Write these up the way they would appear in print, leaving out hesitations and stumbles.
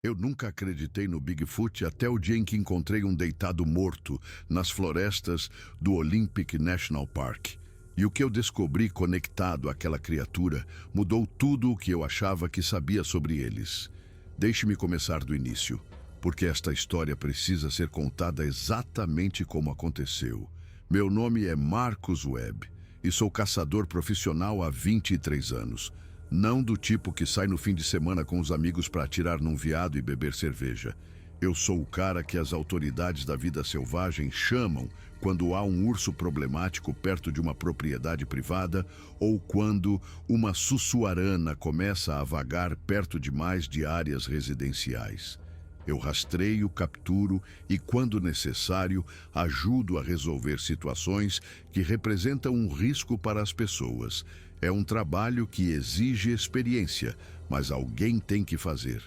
Eu nunca acreditei no Bigfoot até o dia em que encontrei um deitado morto nas florestas do Olympic National Park. E o que eu descobri conectado àquela criatura mudou tudo o que eu achava que sabia sobre eles. Deixe-me começar do início, porque esta história precisa ser contada exatamente como aconteceu. Meu nome é Marcus Webb e sou caçador profissional há 23 anos. Não do tipo que sai no fim de semana com os amigos para atirar num veado e beber cerveja. Eu sou o cara que as autoridades da vida selvagem chamam quando há um urso problemático perto de uma propriedade privada ou quando uma sussuarana começa a vagar perto demais de áreas residenciais. Eu rastreio, capturo e, quando necessário, ajudo a resolver situações que representam um risco para as pessoas. É um trabalho que exige experiência, mas alguém tem que fazer.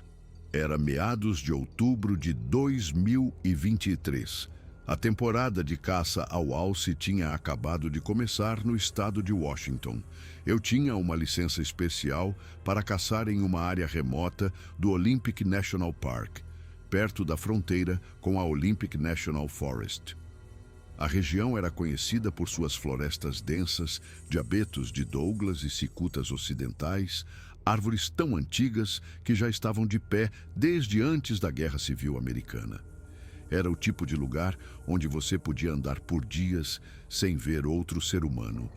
Era meados de outubro de 2023. A temporada de caça ao alce tinha acabado de começar no estado de Washington. Eu tinha uma licença especial para caçar em uma área remota do Olympic National Park, perto da fronteira com a Olympic National Forest. A região era conhecida por suas florestas densas de abetos de Douglas e cicutas ocidentais, árvores tão antigas que já estavam de pé desde antes da Guerra Civil Americana. Era o tipo de lugar onde você podia andar por dias sem ver outro ser humano.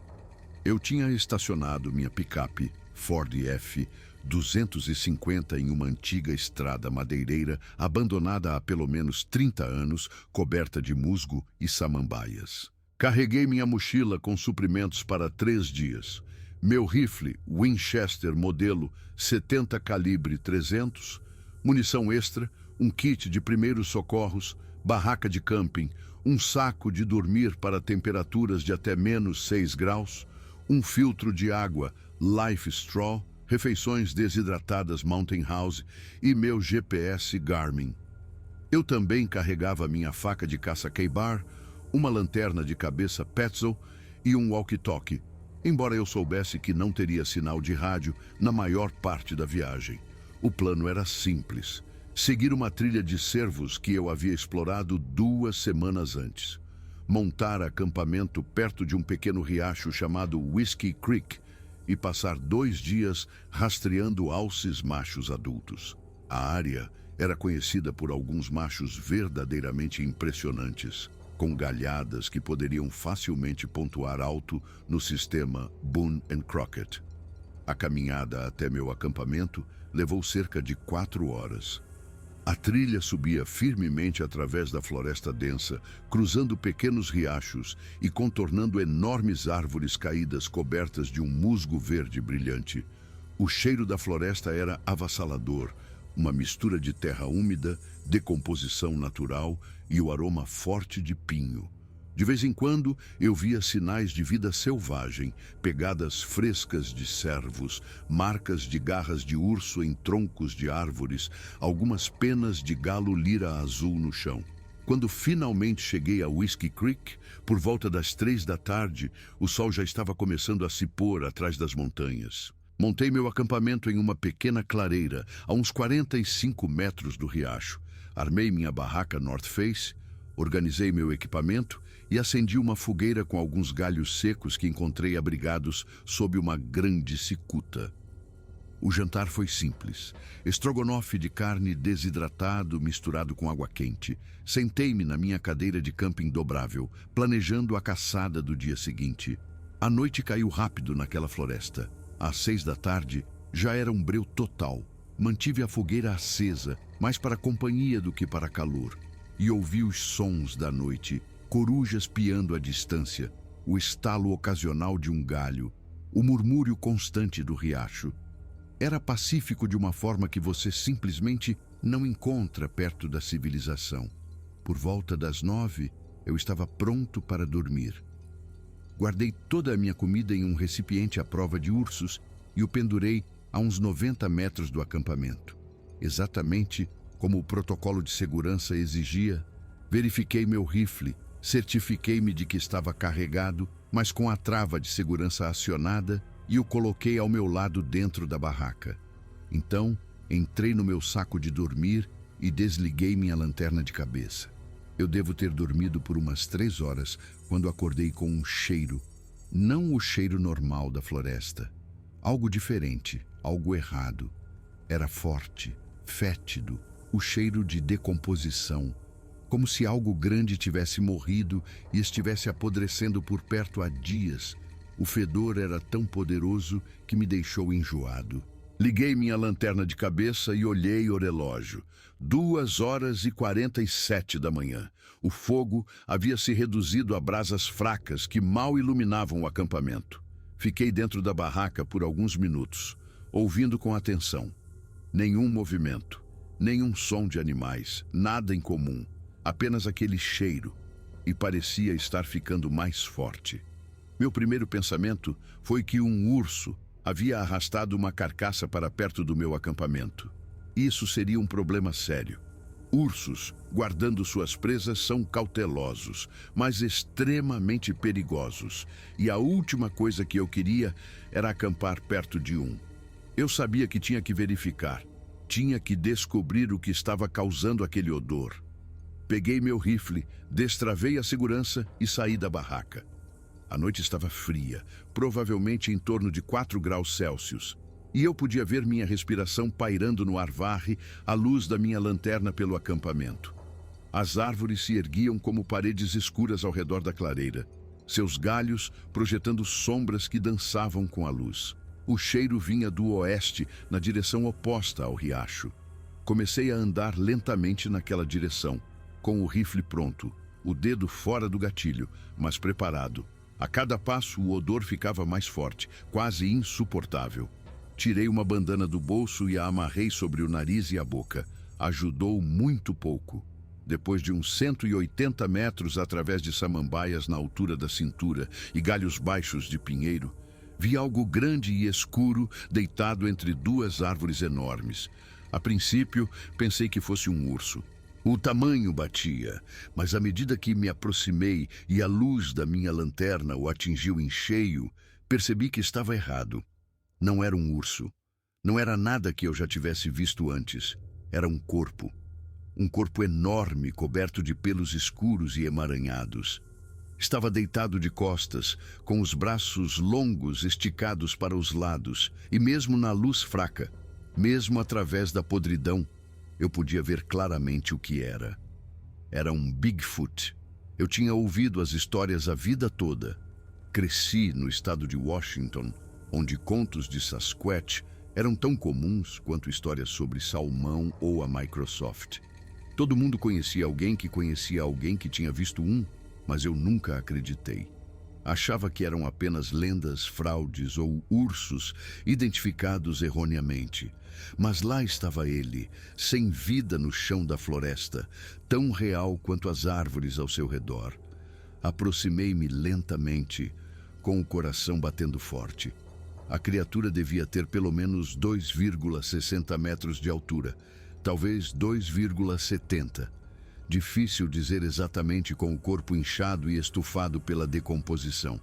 Eu tinha estacionado minha picape Ford F-250 em uma antiga estrada madeireira abandonada há pelo menos 30 anos, coberta de musgo e samambaias. Carreguei minha mochila com suprimentos para 3 dias. Meu rifle Winchester modelo 70 calibre 300, munição extra, um kit de primeiros socorros, barraca de camping, um saco de dormir para temperaturas de até menos 6 graus, um filtro de água Life Straw, refeições desidratadas Mountain House e meu GPS Garmin. Eu também carregava minha faca de caça K-Bar, uma lanterna de cabeça Petzl e um walkie-talkie, embora eu soubesse que não teria sinal de rádio na maior parte da viagem. O plano era simples: seguir uma trilha de cervos que eu havia explorado 2 semanas antes. Montar acampamento perto de um pequeno riacho chamado Whiskey Creek e passar 2 dias rastreando alces machos adultos. A área era conhecida por alguns machos verdadeiramente impressionantes, com galhadas que poderiam facilmente pontuar alto no sistema Boone and Crockett. A caminhada até meu acampamento levou cerca de 4 horas. A trilha subia firmemente através da floresta densa, cruzando pequenos riachos e contornando enormes árvores caídas cobertas de um musgo verde brilhante. O cheiro da floresta era avassalador, uma mistura de terra úmida, decomposição natural e o aroma forte de pinho. De vez em quando, eu via sinais de vida selvagem, pegadas frescas de cervos, marcas de garras de urso em troncos de árvores, algumas penas de galo lira azul no chão. Quando finalmente cheguei a Whiskey Creek, por volta das 3 da tarde, o sol já estava começando a se pôr atrás das montanhas. Montei meu acampamento em uma pequena clareira, a uns 45 metros do riacho. Armei minha barraca North Face, organizei meu equipamento e acendi uma fogueira com alguns galhos secos que encontrei abrigados sob uma grande cicuta. O jantar foi simples: estrogonofe de carne desidratado misturado com água quente. Sentei-me na minha cadeira de camping dobrável, planejando a caçada do dia seguinte. A noite caiu rápido naquela floresta. Às 6 da tarde, já era um breu total. Mantive a fogueira acesa, mais para companhia do que para calor. E ouvi os sons da noite, corujas piando à distância, o estalo ocasional de um galho, o murmúrio constante do riacho. Era pacífico de uma forma que você simplesmente não encontra perto da civilização. Por volta das 9, eu estava pronto para dormir. Guardei toda a minha comida em um recipiente à prova de ursos e o pendurei a uns 90 metros do acampamento. Exatamente como o protocolo de segurança exigia, verifiquei meu rifle, certifiquei-me de que estava carregado, mas com a trava de segurança acionada, e o coloquei ao meu lado dentro da barraca. Então, Entrei no meu saco de dormir e desliguei minha lanterna de cabeça. Eu devo ter dormido por umas 3 horas quando acordei com um cheiro. Não o cheiro normal da floresta. Algo diferente, algo errado. Era forte, fétido, o cheiro de decomposição. Como se algo grande tivesse morrido e estivesse apodrecendo por perto há dias. O fedor era tão poderoso que me deixou enjoado. Liguei minha lanterna de cabeça e olhei o relógio. 2h47 da manhã. O fogo havia se reduzido a brasas fracas que mal iluminavam o acampamento. Fiquei dentro da barraca por alguns minutos, ouvindo com atenção. Nenhum movimento, nenhum som de animais, nada em comum. Apenas aquele cheiro, e parecia estar ficando mais forte. Meu primeiro pensamento foi que um urso havia arrastado uma carcaça para perto do meu acampamento. Isso seria um problema sério. Ursos, guardando suas presas, são cautelosos, mas extremamente perigosos. E a última coisa que eu queria era acampar perto de um. Eu sabia que tinha que verificar. Tinha que descobrir o que estava causando aquele odor. Peguei meu rifle, destravei a segurança e saí da barraca. A noite estava fria, provavelmente em torno de 4 graus Celsius, e eu podia ver minha respiração pairando no ar varre à luz da minha lanterna pelo acampamento. As árvores se erguiam como paredes escuras ao redor da clareira, seus galhos projetando sombras que dançavam com a luz. O cheiro vinha do oeste, na direção oposta ao riacho. Comecei a andar lentamente naquela direção, com o rifle pronto, o dedo fora do gatilho, mas preparado. A cada passo o odor ficava mais forte, quase insuportável. Tirei uma bandana do bolso e a amarrei sobre o nariz e a boca. Ajudou muito pouco. Depois de uns 180 metros através de samambaias na altura da cintura e galhos baixos de pinheiro, vi algo grande e escuro deitado entre 2 árvores enormes. A princípio, pensei que fosse um urso. O tamanho batia, mas à medida que me aproximei e a luz da minha lanterna o atingiu em cheio, percebi que estava errado. Não era um urso. Não era nada que eu já tivesse visto antes. Era um corpo. Um corpo enorme, coberto de pelos escuros e emaranhados. Estava deitado de costas, com os braços longos esticados para os lados, e mesmo na luz fraca, mesmo através da podridão, eu podia ver claramente o que era. Era um Bigfoot. Eu tinha ouvido as histórias a vida toda. Cresci no estado de Washington, onde contos de Sasquatch eram tão comuns quanto histórias sobre salmão ou a Microsoft. Todo mundo conhecia alguém que tinha visto um, mas eu nunca acreditei. Achava que eram apenas lendas, fraudes ou ursos identificados erroneamente. Mas lá estava ele, sem vida no chão da floresta, tão real quanto as árvores ao seu redor. Aproximei-me lentamente, com o coração batendo forte. A criatura devia ter pelo menos 2,60 metros de altura, talvez 2,70. Difícil dizer exatamente com o corpo inchado e estufado pela decomposição.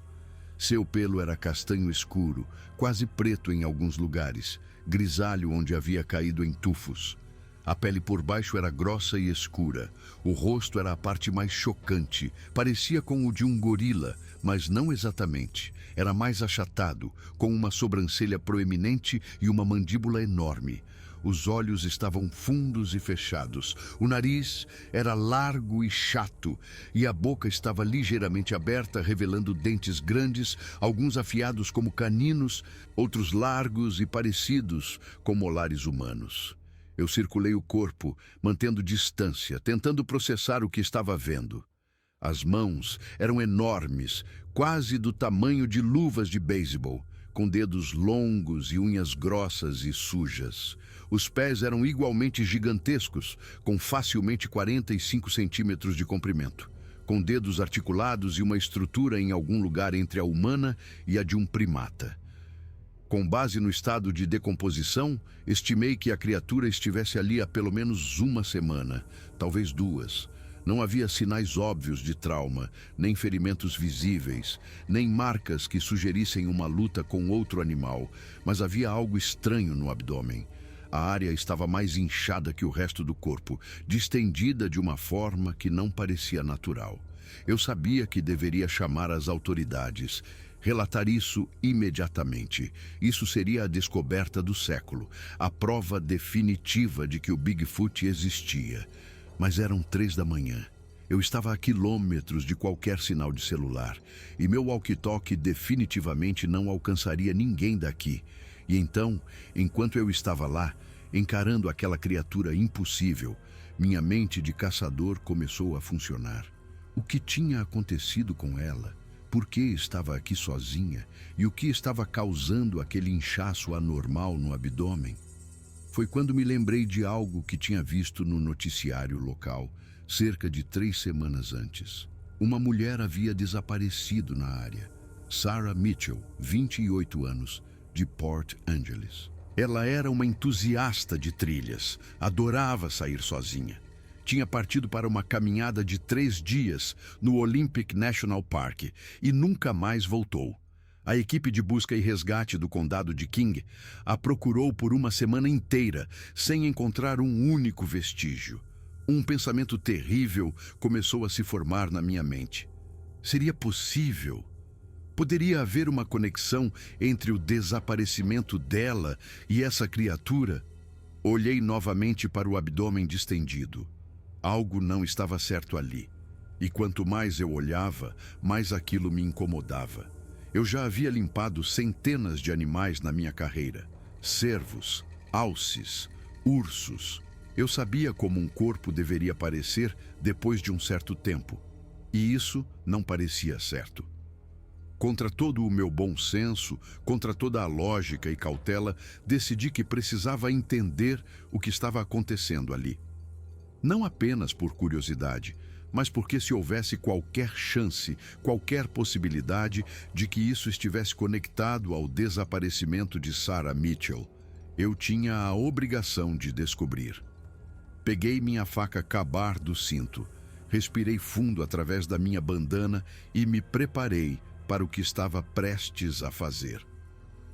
Seu pelo era castanho escuro, quase preto em alguns lugares, grisalho onde havia caído em tufos. A pele por baixo era grossa e escura. O rosto era a parte mais chocante. Parecia com o de um gorila, mas não exatamente. Era mais achatado, com uma sobrancelha proeminente e uma mandíbula enorme. Os olhos estavam fundos e fechados. O nariz era largo e chato, e a boca estava ligeiramente aberta, revelando dentes grandes, alguns afiados como caninos, outros largos e parecidos com molares humanos. Eu circulei o corpo, mantendo distância, tentando processar o que estava vendo. As mãos eram enormes, quase do tamanho de luvas de beisebol, com dedos longos e unhas grossas e sujas. Os pés eram igualmente gigantescos, com facilmente 45 centímetros de comprimento, com dedos articulados e uma estrutura em algum lugar entre a humana e a de um primata. Com base no estado de decomposição, estimei que a criatura estivesse ali há pelo menos uma semana, talvez 2. Não havia sinais óbvios de trauma, nem ferimentos visíveis, nem marcas que sugerissem uma luta com outro animal, mas havia algo estranho no abdômen. A área estava mais inchada que o resto do corpo, distendida de uma forma que não parecia natural. Eu sabia que deveria chamar as autoridades, relatar isso imediatamente. Isso seria a descoberta do século, a prova definitiva de que o Bigfoot existia. Mas eram 3 da manhã. Eu estava a quilômetros de qualquer sinal de celular, e meu walkie-talkie definitivamente não alcançaria ninguém daqui. E então, enquanto eu estava lá, encarando aquela criatura impossível, minha mente de caçador começou a funcionar. O que tinha acontecido com ela? Por que estava aqui sozinha? E o que estava causando aquele inchaço anormal no abdômen? Foi quando me lembrei de algo que tinha visto no noticiário local, cerca de 3 semanas antes. Uma mulher havia desaparecido na área. Sarah Mitchell, 28 anos, de Port Angeles. Ela era uma entusiasta de trilhas, adorava sair sozinha. Tinha partido para uma caminhada de 3 dias no Olympic National Park e nunca mais voltou. A equipe de busca e resgate do condado de King a procurou por uma semana inteira, sem encontrar um único vestígio. Um pensamento terrível começou a se formar na minha mente. Seria possível? Poderia haver uma conexão entre o desaparecimento dela e essa criatura? Olhei novamente para o abdômen distendido. Algo não estava certo ali. E quanto mais eu olhava, mais aquilo me incomodava. Eu já havia limpado centenas de animais na minha carreira. Cervos, alces, ursos. Eu sabia como um corpo deveria parecer depois de um certo tempo. E isso não parecia certo. Contra todo o meu bom senso, contra toda a lógica e cautela, decidi que precisava entender o que estava acontecendo ali. Não apenas por curiosidade, mas porque se houvesse qualquer chance, qualquer possibilidade de que isso estivesse conectado ao desaparecimento de Sarah Mitchell, eu tinha a obrigação de descobrir. Peguei minha faca Ka-Bar do cinto, respirei fundo através da minha bandana e me preparei para o que estava prestes a fazer.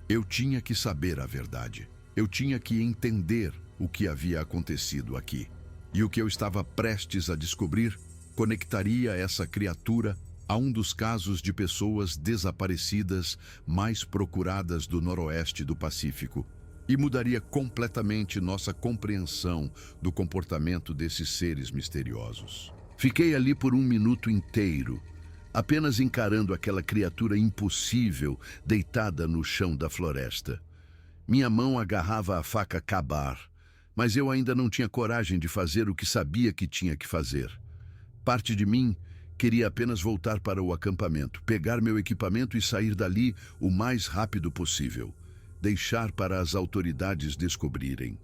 Eu tinha que saber a verdade. Eu tinha que entender o que havia acontecido aqui. E o que eu estava prestes a descobrir conectaria essa criatura a um dos casos de pessoas desaparecidas mais procuradas do noroeste do Pacífico e mudaria completamente nossa compreensão do comportamento desses seres misteriosos. Fiquei ali por 1 minuto inteiro, apenas encarando aquela criatura impossível deitada no chão da floresta. Minha mão agarrava a faca Ka-Bar, mas eu ainda não tinha coragem de fazer o que sabia que tinha que fazer. Parte de mim queria apenas voltar para o acampamento, pegar meu equipamento e sair dali o mais rápido possível, deixar para as autoridades descobrirem.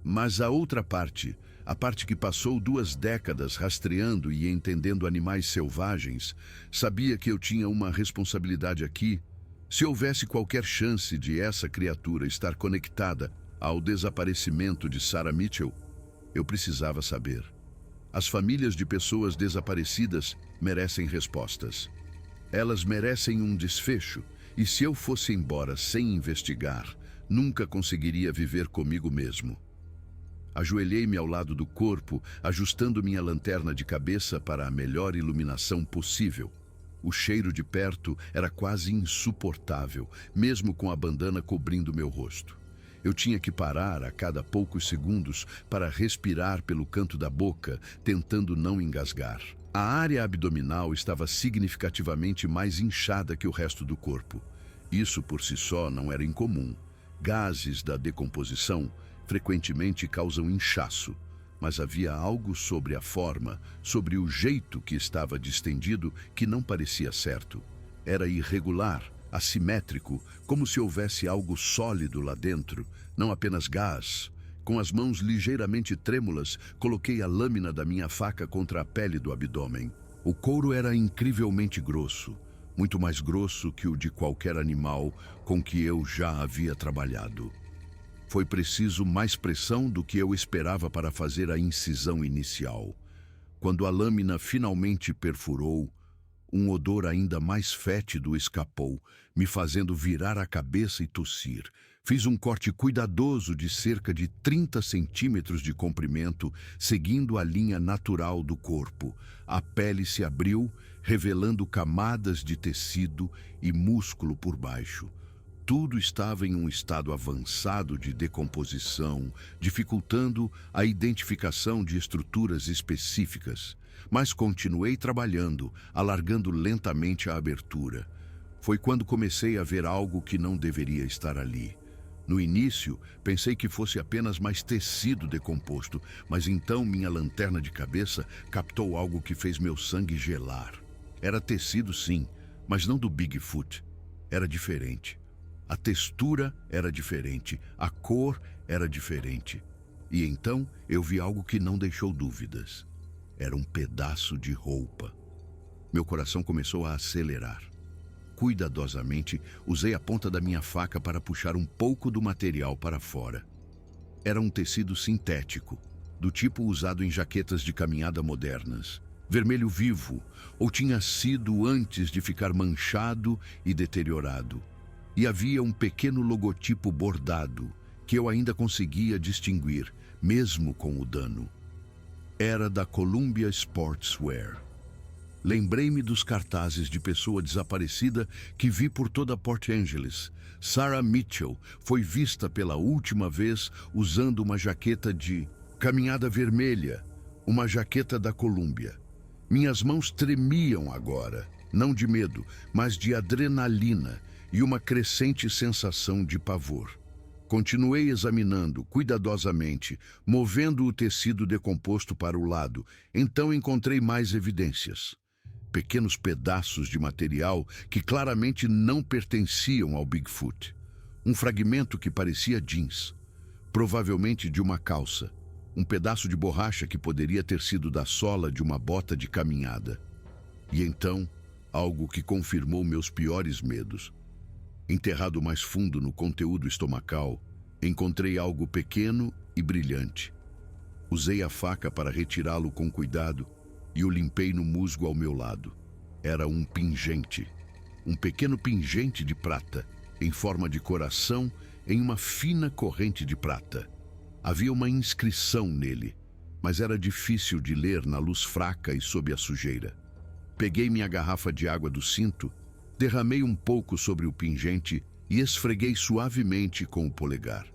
Mas a outra parte, a parte que passou 2 décadas rastreando e entendendo animais selvagens, sabia que eu tinha uma responsabilidade aqui. Se houvesse qualquer chance de essa criatura estar conectada ao desaparecimento de Sarah Mitchell, eu precisava saber. As famílias de pessoas desaparecidas merecem respostas. Elas merecem um desfecho, e se eu fosse embora sem investigar, nunca conseguiria viver comigo mesmo. Ajoelhei-me ao lado do corpo, ajustando minha lanterna de cabeça para a melhor iluminação possível. O cheiro de perto era quase insuportável, mesmo com a bandana cobrindo meu rosto. Eu tinha que parar a cada poucos segundos para respirar pelo canto da boca, tentando não engasgar. A área abdominal estava significativamente mais inchada que o resto do corpo. Isso por si só não era incomum. Gases da decomposição frequentemente causam inchaço, mas havia algo sobre a forma, sobre o jeito que estava distendido, que não parecia certo. Era irregular, assimétrico, como se houvesse algo sólido lá dentro, não apenas gás. Com as mãos ligeiramente trêmulas, coloquei a lâmina da minha faca contra a pele do abdômen. O couro era incrivelmente grosso, muito mais grosso que o de qualquer animal com que eu já havia trabalhado. Foi preciso mais pressão do que eu esperava para fazer a incisão inicial. Quando a lâmina finalmente perfurou, Um odor ainda mais fétido escapou, me fazendo virar a cabeça e tossir. Fiz um corte cuidadoso de cerca de 30 centímetros de comprimento, seguindo a linha natural do corpo. A pele se abriu, revelando camadas de tecido e músculo por baixo. Tudo estava em um estado avançado de decomposição, dificultando a identificação de estruturas específicas. Mas continuei trabalhando, alargando lentamente a abertura. Foi quando comecei a ver algo que não deveria estar ali. No início, pensei que fosse apenas mais tecido decomposto, mas então minha lanterna de cabeça captou algo que fez meu sangue gelar. Era tecido, sim, mas não do Bigfoot. Era diferente. A textura era diferente, a cor era diferente. E então eu vi algo que não deixou dúvidas. Era um pedaço de roupa. Meu coração começou a acelerar. Cuidadosamente, usei a ponta da minha faca para puxar um pouco do material para fora. Era um tecido sintético, do tipo usado em jaquetas de caminhada modernas. Vermelho vivo, ou tinha sido antes de ficar manchado e deteriorado. E havia um pequeno logotipo bordado, que eu ainda conseguia distinguir, mesmo com o dano. Era da Columbia Sportswear. Lembrei-me dos cartazes de pessoa desaparecida que vi por toda Port Angeles. Sarah Mitchell foi vista pela última vez usando uma jaqueta de caminhada vermelha, uma jaqueta da Columbia. Minhas mãos tremiam agora, não de medo, mas de adrenalina e uma crescente sensação de pavor. Continuei examinando cuidadosamente, movendo o tecido decomposto para o lado. Então encontrei mais evidências. Pequenos pedaços de material que claramente não pertenciam ao Bigfoot. Um fragmento que parecia jeans, provavelmente de uma calça. Um pedaço de borracha que poderia ter sido da sola de uma bota de caminhada. E então, algo que confirmou meus piores medos. Enterrado mais fundo no conteúdo estomacal, encontrei algo pequeno e brilhante. Usei a faca para retirá-lo com cuidado e o limpei no musgo ao meu lado. Era um pingente, um pequeno pingente de prata, em forma de coração, em uma fina corrente de prata. Havia uma inscrição nele, mas era difícil de ler na luz fraca e sob a sujeira. Peguei minha garrafa de água do cinto, derramei um pouco sobre o pingente e esfreguei suavemente com o polegar.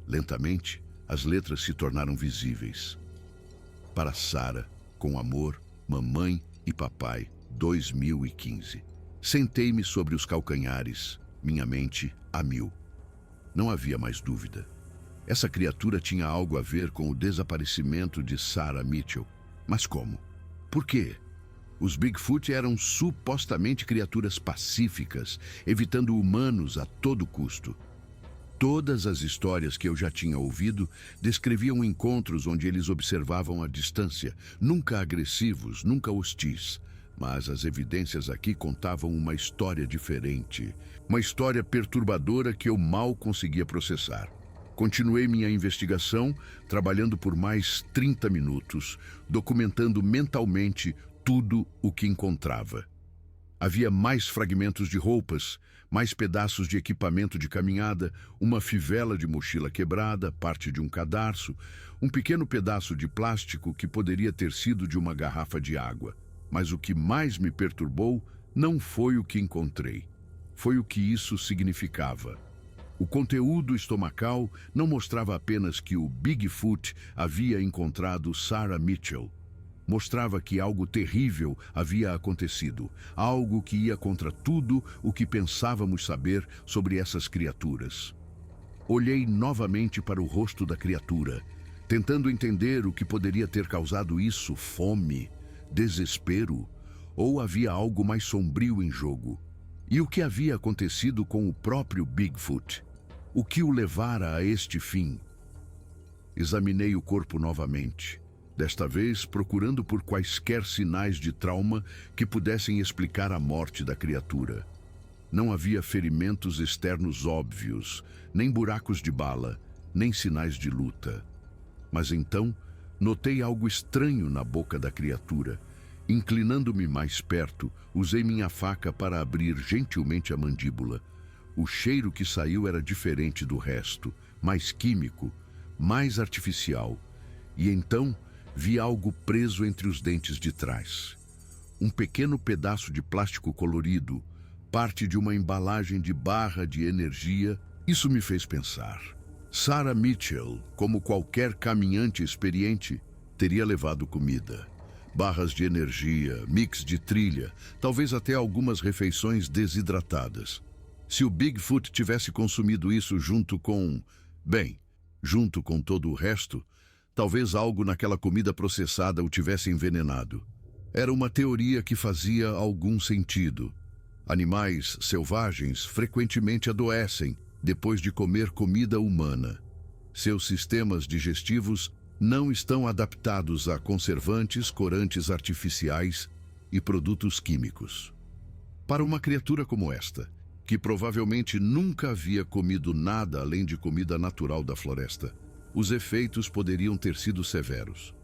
Lentamente, as letras se tornaram visíveis. Para Sarah, com amor, mamãe e papai, 2015. Sentei-me sobre os calcanhares, minha mente a mil. Não havia mais dúvida. Essa criatura tinha algo a ver com o desaparecimento de Sarah Mitchell. Mas como? Por quê? Os Bigfoot eram supostamente criaturas pacíficas, evitando humanos a todo custo. Todas as histórias que eu já tinha ouvido descreviam encontros onde eles observavam a distância, nunca agressivos, nunca hostis. Mas as evidências aqui contavam uma história diferente, uma história perturbadora que eu mal conseguia processar. Continuei minha investigação, trabalhando por mais 30 minutos, documentando mentalmente tudo o que encontrava. Havia mais fragmentos de roupas, mais pedaços de equipamento de caminhada, uma fivela de mochila quebrada, parte de um cadarço, um pequeno pedaço de plástico que poderia ter sido de uma garrafa de água. Mas o que mais me perturbou não foi o que encontrei, foi o que isso significava. O conteúdo estomacal não mostrava apenas que o Bigfoot havia encontrado Sarah Mitchell. Mostrava que algo terrível havia acontecido, algo que ia contra tudo o que pensávamos saber sobre essas criaturas. Olhei novamente para o rosto da criatura, tentando entender o que poderia ter causado isso: fome, desespero, ou havia algo mais sombrio em jogo? E o que havia acontecido com o próprio Bigfoot? O que o levara a este fim? Examinei o corpo novamente, desta vez procurando por quaisquer sinais de trauma que pudessem explicar a morte da criatura. Não havia ferimentos externos óbvios, nem buracos de bala, nem sinais de luta. Mas então, notei algo estranho na boca da criatura. Inclinando-me mais perto, usei minha faca para abrir gentilmente a mandíbula. O cheiro que saiu era diferente do resto, mais químico, mais artificial. E então vi algo preso entre os dentes de trás. Um pequeno pedaço de plástico colorido, parte de uma embalagem de barra de energia. Isso me fez pensar. Sarah Mitchell, como qualquer caminhante experiente, teria levado comida. Barras de energia, mix de trilha, talvez até algumas refeições desidratadas. Se o Bigfoot tivesse consumido isso junto com todo o resto, talvez algo naquela comida processada o tivesse envenenado. Era uma teoria que fazia algum sentido. Animais selvagens frequentemente adoecem depois de comer comida humana. Seus sistemas digestivos não estão adaptados a conservantes, corantes artificiais e produtos químicos. Para uma criatura como esta, que provavelmente nunca havia comido nada além de comida natural da floresta, os efeitos poderiam ter sido severos.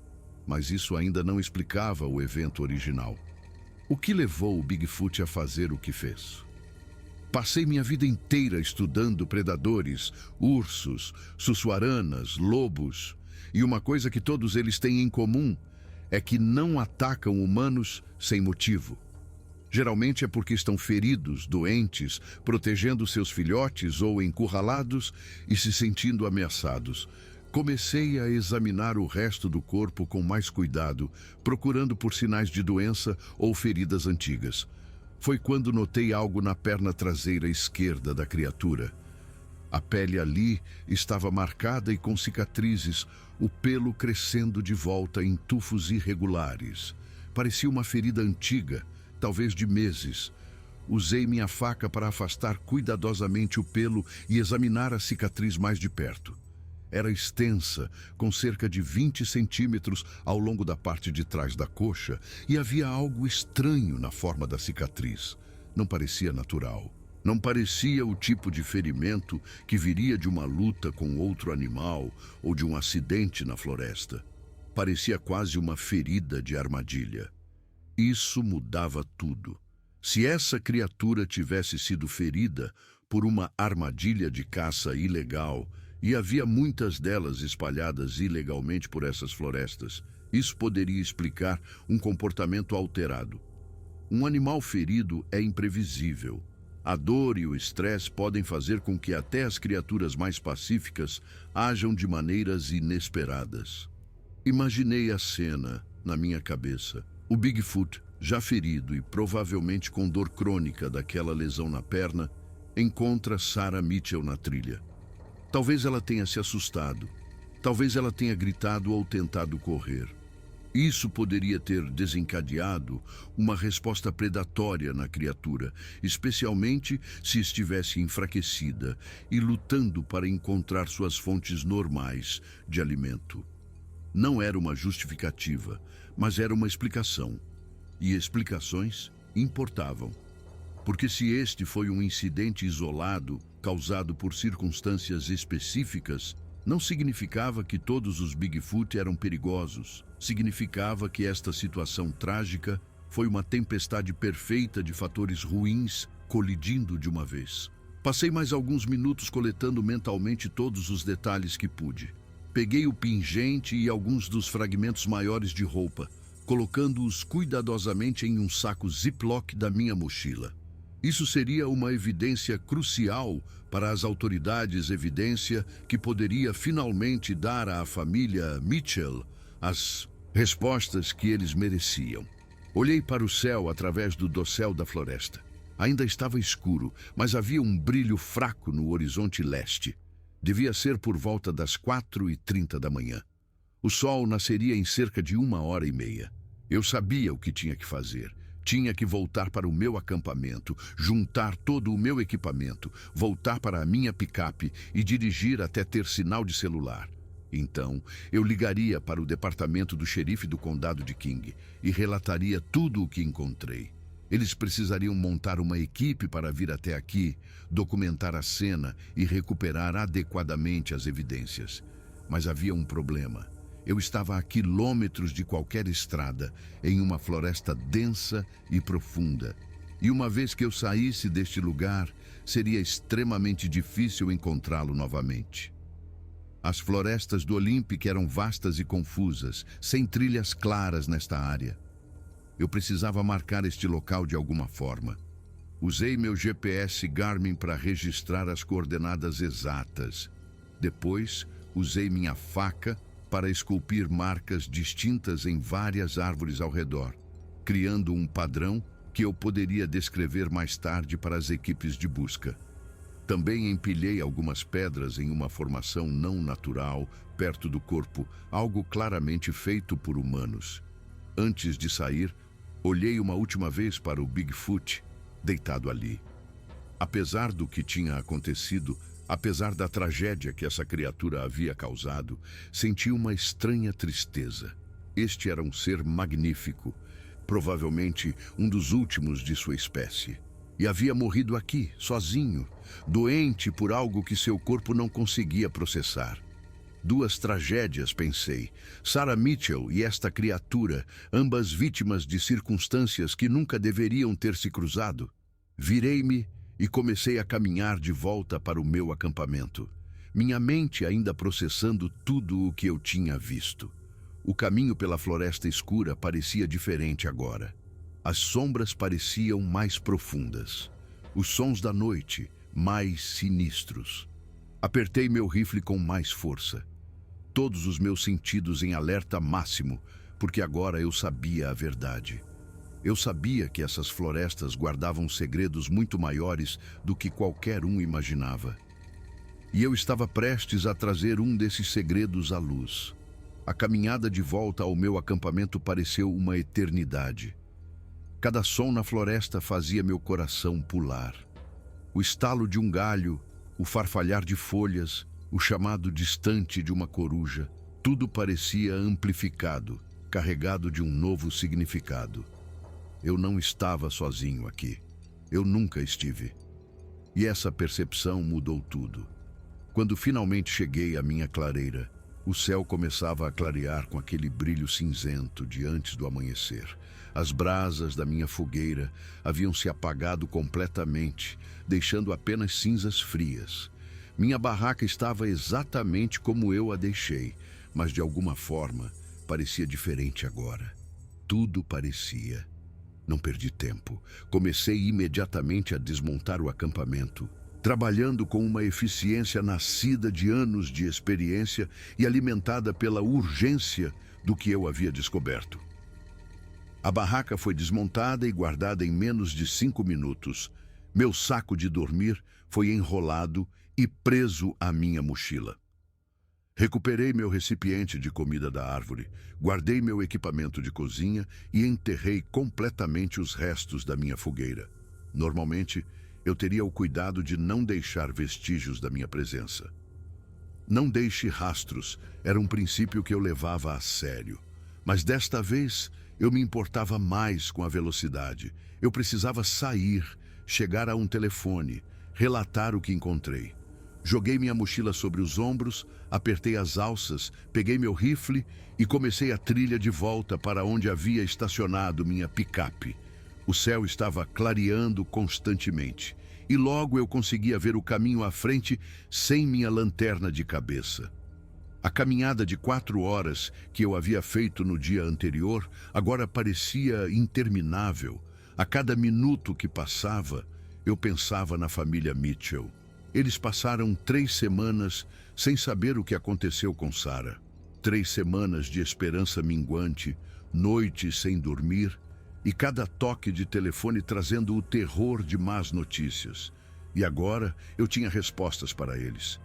Mas isso ainda não explicava o evento original. O que levou o Bigfoot a fazer o que fez? Passei minha vida inteira estudando predadores, ursos, sussuaranas, lobos. E uma coisa que todos eles têm em comum é que não atacam humanos sem motivo. Geralmente é porque estão feridos, doentes, protegendo seus filhotes ou encurralados e se sentindo ameaçados. Comecei a examinar o resto do corpo com mais cuidado, procurando por sinais de doença ou feridas antigas. Foi quando notei algo na perna traseira esquerda da criatura. A pele ali estava marcada e com cicatrizes, o pelo crescendo de volta em tufos irregulares. Parecia uma ferida antiga, talvez de meses. Usei minha faca para afastar cuidadosamente o pelo e examinar a cicatriz mais de perto. Era extensa, com cerca de 20 centímetros ao longo da parte de trás da coxa, e havia algo estranho na forma da cicatriz. Não parecia natural. Não parecia o tipo de ferimento que viria de uma luta com outro animal ou de um acidente na floresta. Parecia quase uma ferida de armadilha. Isso mudava tudo. Se essa criatura tivesse sido ferida por uma armadilha de caça ilegal, e havia muitas delas espalhadas ilegalmente por essas florestas, isso poderia explicar um comportamento alterado. Um animal ferido é imprevisível. A dor e o estresse podem fazer com que até as criaturas mais pacíficas ajam de maneiras inesperadas. Imaginei a cena na minha cabeça. O Bigfoot, já ferido e provavelmente com dor crônica daquela lesão na perna, encontra Sarah Mitchell na trilha. Talvez ela tenha se assustado. Talvez ela tenha gritado ou tentado correr. Isso poderia ter desencadeado uma resposta predatória na criatura, especialmente se estivesse enfraquecida e lutando para encontrar suas fontes normais de alimento. Não era uma justificativa, mas era uma explicação. E explicações importavam. Porque se este foi um incidente isolado, causado por circunstâncias específicas, não significava que todos os Bigfoot eram perigosos. Significava que esta situação trágica foi uma tempestade perfeita de fatores ruins colidindo de uma vez. Passei mais alguns minutos coletando mentalmente todos os detalhes que pude. Peguei o pingente e alguns dos fragmentos maiores de roupa, colocando-os cuidadosamente em um saco Ziploc da minha mochila. Isso seria uma evidência crucial para as autoridades, evidência que poderia finalmente dar à família Mitchell as respostas que eles mereciam. Olhei para o céu através do dossel da floresta. Ainda estava escuro, mas havia um brilho fraco no horizonte leste. Devia ser por volta das 4h30 da manhã. O sol nasceria em cerca de 1h30. Eu sabia o que tinha que fazer. Tinha que voltar para o meu acampamento, juntar todo o meu equipamento, voltar para a minha picape e dirigir até ter sinal de celular. Então, eu ligaria para o departamento do xerife do condado de King e relataria tudo o que encontrei. Eles precisariam montar uma equipe para vir até aqui, documentar a cena e recuperar adequadamente as evidências. Mas havia um problema. Eu estava a quilômetros de qualquer estrada, em uma floresta densa e profunda. E uma vez que eu saísse deste lugar, seria extremamente difícil encontrá-lo novamente. As florestas do Olympic eram vastas e confusas, sem trilhas claras nesta área. Eu precisava marcar este local de alguma forma. Usei meu GPS Garmin para registrar as coordenadas exatas. Depois, usei minha faca para esculpir marcas distintas em várias árvores ao redor, criando um padrão que eu poderia descrever mais tarde para as equipes de busca. Também empilhei algumas pedras em uma formação não natural, perto do corpo, algo claramente feito por humanos. Antes de sair, olhei uma última vez para o Bigfoot, deitado ali. Apesar do que tinha acontecido, apesar da tragédia que essa criatura havia causado, senti uma estranha tristeza. Este era um ser magnífico, provavelmente um dos últimos de sua espécie. E havia morrido aqui, sozinho, doente por algo que seu corpo não conseguia processar. Duas tragédias, pensei. Sarah Mitchell e esta criatura, ambas vítimas de circunstâncias que nunca deveriam ter se cruzado. Virei-me e comecei a caminhar de volta para o meu acampamento, minha mente ainda processando tudo o que eu tinha visto. O caminho pela floresta escura parecia diferente agora. As sombras pareciam mais profundas. Os sons da noite, mais sinistros. Apertei meu rifle com mais força. Todos os meus sentidos em alerta máximo, porque agora eu sabia a verdade. Eu sabia que essas florestas guardavam segredos muito maiores do que qualquer um imaginava. E eu estava prestes a trazer um desses segredos à luz. A caminhada de volta ao meu acampamento pareceu uma eternidade. Cada som na floresta fazia meu coração pular. O estalo de um galho, o farfalhar de folhas, o chamado distante de uma coruja, tudo parecia amplificado, carregado de um novo significado. Eu não estava sozinho aqui. Eu nunca estive. E essa percepção mudou tudo. Quando finalmente cheguei à minha clareira, o céu começava a clarear com aquele brilho cinzento de antes do amanhecer. As brasas da minha fogueira haviam se apagado completamente, deixando apenas cinzas frias. Minha barraca estava exatamente como eu a deixei, mas de alguma forma parecia diferente agora. Tudo parecia. Não perdi tempo. Comecei imediatamente a desmontar o acampamento, trabalhando com uma eficiência nascida de anos de experiência e alimentada pela urgência do que eu havia descoberto. A barraca foi desmontada e guardada em menos de 5 minutos. Meu saco de dormir foi enrolado e preso à minha mochila. Recuperei meu recipiente de comida da árvore, guardei meu equipamento de cozinha e enterrei completamente os restos da minha fogueira. Normalmente, eu teria o cuidado de não deixar vestígios da minha presença. Não deixe rastros era um princípio que eu levava a sério. Mas desta vez, eu me importava mais com a velocidade. Eu precisava sair, chegar a um telefone, relatar o que encontrei. Joguei minha mochila sobre os ombros, apertei as alças, peguei meu rifle e comecei a trilha de volta para onde havia estacionado minha picape. O céu estava clareando constantemente e logo eu conseguia ver o caminho à frente sem minha lanterna de cabeça. A caminhada de 4 horas que eu havia feito no dia anterior agora parecia interminável. A cada minuto que passava, eu pensava na família Mitchell. Eles passaram 3 semanas sem saber o que aconteceu com Sarah. 3 semanas de esperança minguante, noites sem dormir e cada toque de telefone trazendo o terror de más notícias. E agora eu tinha respostas para eles.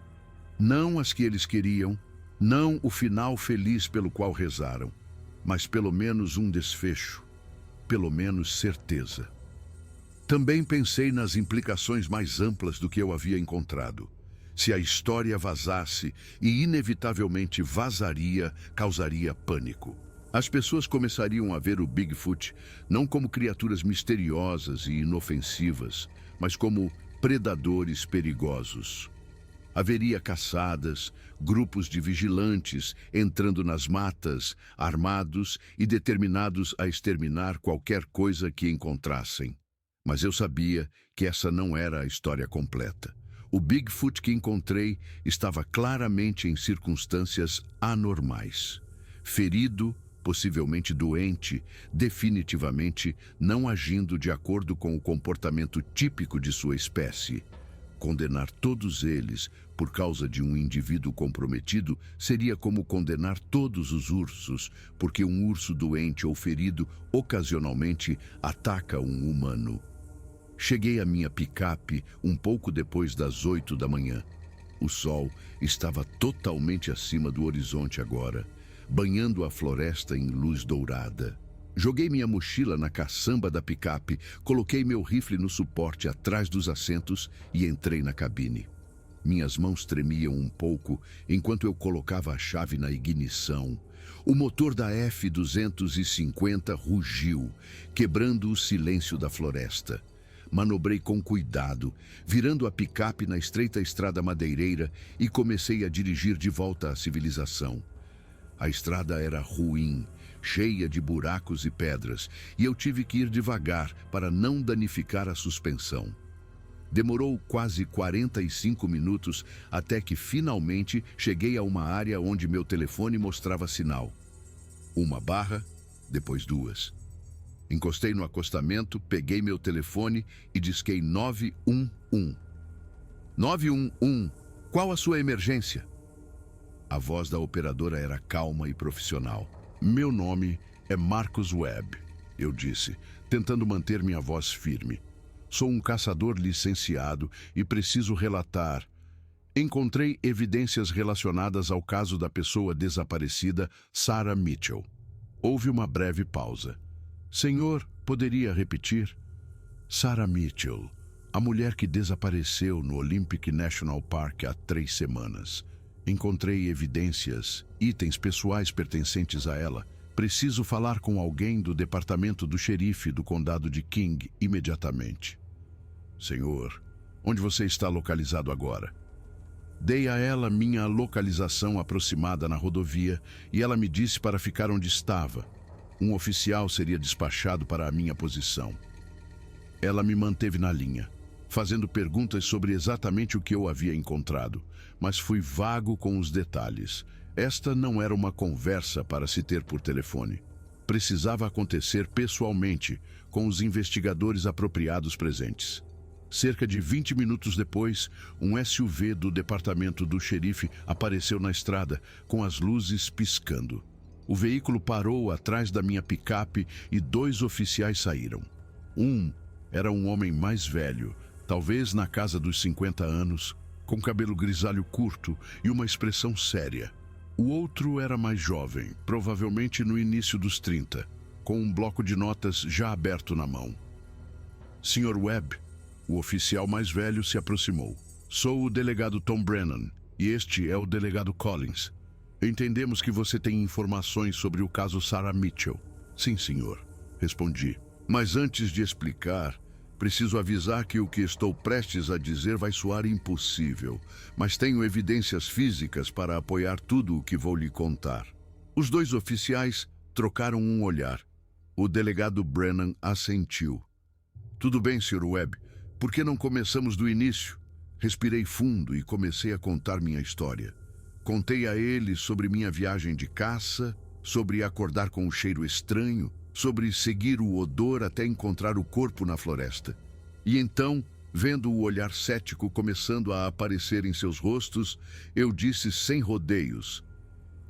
Não as que eles queriam, não o final feliz pelo qual rezaram, mas pelo menos um desfecho, pelo menos certeza. Também pensei nas implicações mais amplas do que eu havia encontrado. Se a história vazasse, e inevitavelmente vazaria, causaria pânico. As pessoas começariam a ver o Bigfoot não como criaturas misteriosas e inofensivas, mas como predadores perigosos. Haveria caçadas, grupos de vigilantes entrando nas matas, armados e determinados a exterminar qualquer coisa que encontrassem. Mas eu sabia que essa não era a história completa. O Bigfoot que encontrei estava claramente em circunstâncias anormais. Ferido, possivelmente doente, definitivamente não agindo de acordo com o comportamento típico de sua espécie. Condenar todos eles por causa de um indivíduo comprometido seria como condenar todos os ursos, porque um urso doente ou ferido ocasionalmente ataca um humano. Cheguei à minha picape um pouco depois das 8 da manhã. O sol estava totalmente acima do horizonte agora, banhando a floresta em luz dourada. Joguei minha mochila na caçamba da picape, coloquei meu rifle no suporte atrás dos assentos e entrei na cabine. Minhas mãos tremiam um pouco enquanto eu colocava a chave na ignição. O motor da F-250 rugiu, quebrando o silêncio da floresta. Manobrei com cuidado, virando a picape na estreita estrada madeireira e comecei a dirigir de volta à civilização. A estrada era ruim, cheia de buracos e pedras, e eu tive que ir devagar para não danificar a suspensão. Demorou quase 45 minutos até que finalmente cheguei a uma área onde meu telefone mostrava sinal. Uma barra, depois duas. Encostei no acostamento, peguei meu telefone e disquei 911. 911, qual a sua emergência? A voz da operadora era calma e profissional. Meu nome é Marcus Webb, eu disse, tentando manter minha voz firme. Sou um caçador licenciado e preciso relatar. Encontrei evidências relacionadas ao caso da pessoa desaparecida, Sarah Mitchell. Houve uma breve pausa. Senhor, poderia repetir? Sarah Mitchell, a mulher que desapareceu no Olympic National Park há 3 semanas. Encontrei evidências, itens pessoais pertencentes a ela. Preciso falar com alguém do departamento do xerife do condado de King imediatamente. Senhor, onde você está localizado agora? Dei a ela minha localização aproximada na rodovia e ela me disse para ficar onde estava. Um oficial seria despachado para a minha posição. Ela me manteve na linha, fazendo perguntas sobre exatamente o que eu havia encontrado, mas fui vago com os detalhes. Esta não era uma conversa para se ter por telefone. Precisava acontecer pessoalmente, com os investigadores apropriados presentes. Cerca de 20 minutos depois, um SUV do departamento do xerife apareceu na estrada, com as luzes piscando. O veículo parou atrás da minha picape e 2 oficiais saíram. Um era um homem mais velho, talvez na casa dos 50 anos, com cabelo grisalho curto e uma expressão séria. O outro era mais jovem, provavelmente no início dos 30, com um bloco de notas já aberto na mão. Sr. Webb, o oficial mais velho se aproximou. Sou o delegado Tom Brennan e este é o delegado Collins. Entendemos que você tem informações sobre o caso Sarah Mitchell. Sim, senhor, respondi. Mas antes de explicar, preciso avisar que o que estou prestes a dizer vai soar impossível, mas tenho evidências físicas para apoiar tudo o que vou lhe contar. Os 2 oficiais trocaram um olhar. O delegado Brennan assentiu. Tudo bem, Sr. Webb. Por que não começamos do início? Respirei fundo e comecei a contar minha história. Contei a ele sobre minha viagem de caça, sobre acordar com um cheiro estranho, sobre seguir o odor até encontrar o corpo na floresta. E então, vendo o olhar cético começando a aparecer em seus rostos, eu disse sem rodeios.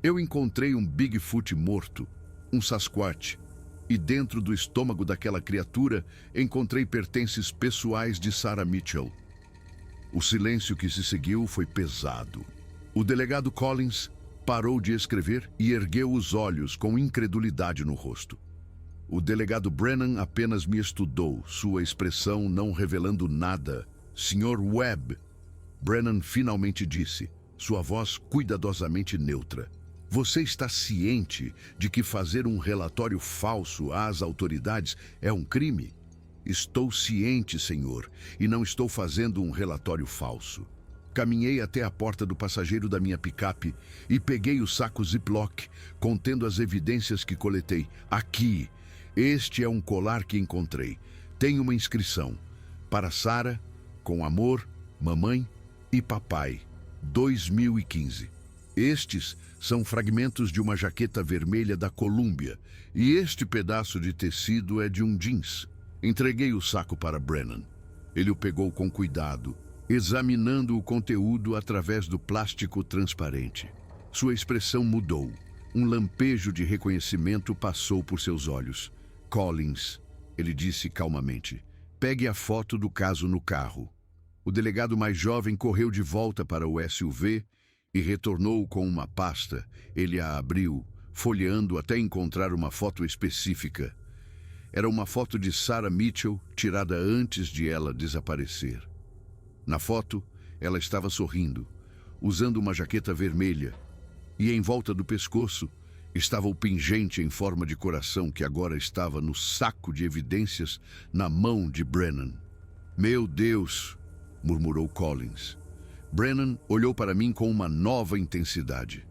Eu encontrei um Bigfoot morto, um Sasquatch, e dentro do estômago daquela criatura encontrei pertences pessoais de Sarah Mitchell. O silêncio que se seguiu foi pesado. O delegado Collins parou de escrever e ergueu os olhos com incredulidade no rosto. O delegado Brennan apenas me estudou, sua expressão não revelando nada. Sr. Webb, Brennan finalmente disse, sua voz cuidadosamente neutra. Você está ciente de que fazer um relatório falso às autoridades é um crime? Estou ciente, senhor, e não estou fazendo um relatório falso. Caminhei até a porta do passageiro da minha picape e peguei o saco Ziploc contendo as evidências que coletei. Aqui, este é um colar que encontrei. Tem uma inscrição. Para Sarah, com amor, mamãe e papai, 2015. Estes são fragmentos de uma jaqueta vermelha da Columbia e este pedaço de tecido é de um jeans. Entreguei o saco para Brennan. Ele o pegou com cuidado, examinando o conteúdo através do plástico transparente. Sua expressão mudou. Um lampejo de reconhecimento passou por seus olhos. Collins, ele disse calmamente, pegue a foto do caso no carro. O delegado mais jovem correu de volta para o SUV e retornou com uma pasta. Ele a abriu, folheando até encontrar uma foto específica. Era uma foto de Sarah Mitchell, tirada antes de ela desaparecer. Na foto, ela estava sorrindo, usando uma jaqueta vermelha, e em volta do pescoço estava o pingente em forma de coração que agora estava no saco de evidências na mão de Brennan. Meu Deus, murmurou Collins. Brennan olhou para mim com uma nova intensidade.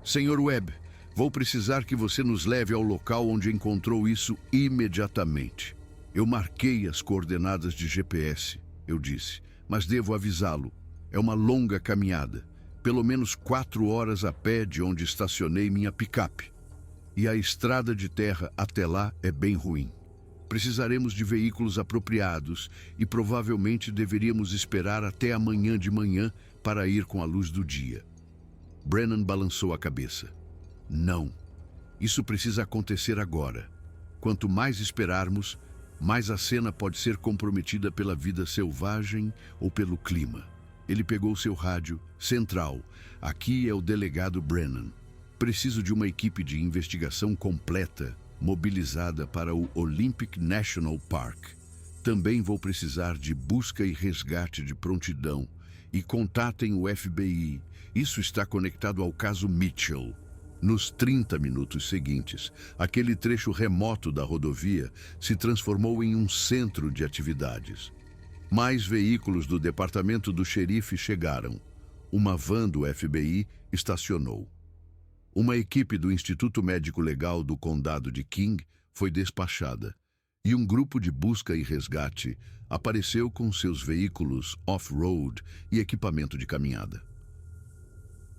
Senhor Webb, vou precisar que você nos leve ao local onde encontrou isso imediatamente. Eu marquei as coordenadas de GPS, eu disse, mas devo avisá-lo. É uma longa caminhada, pelo menos 4 horas a pé de onde estacionei minha picape. E a estrada de terra até lá é bem ruim. Precisaremos de veículos apropriados e provavelmente deveríamos esperar até amanhã de manhã para ir com a luz do dia. Brennan balançou a cabeça. Não, isso precisa acontecer agora. Quanto mais esperarmos, mais a cena pode ser comprometida pela vida selvagem ou pelo clima. Ele pegou seu rádio. Central, aqui é o delegado Brennan. Preciso de uma equipe de investigação completa, mobilizada para o Olympic National Park. Também vou precisar de busca e resgate de prontidão. E contatem o FBI. Isso está conectado ao caso Mitchell. Nos 30 minutos seguintes, aquele trecho remoto da rodovia se transformou em um centro de atividades. Mais veículos do departamento do xerife chegaram. Uma van do FBI estacionou. Uma equipe do Instituto Médico Legal do Condado de King foi despachada e um grupo de busca e resgate apareceu com seus veículos off-road e equipamento de caminhada.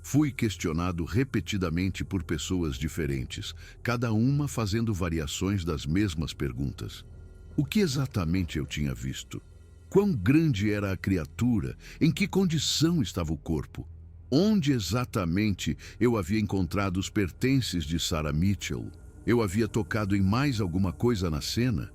Fui questionado repetidamente por pessoas diferentes, cada uma fazendo variações das mesmas perguntas. O que exatamente eu tinha visto? Quão grande era a criatura? Em que condição estava o corpo? Onde exatamente eu havia encontrado os pertences de Sarah Mitchell? Eu havia tocado em mais alguma coisa na cena?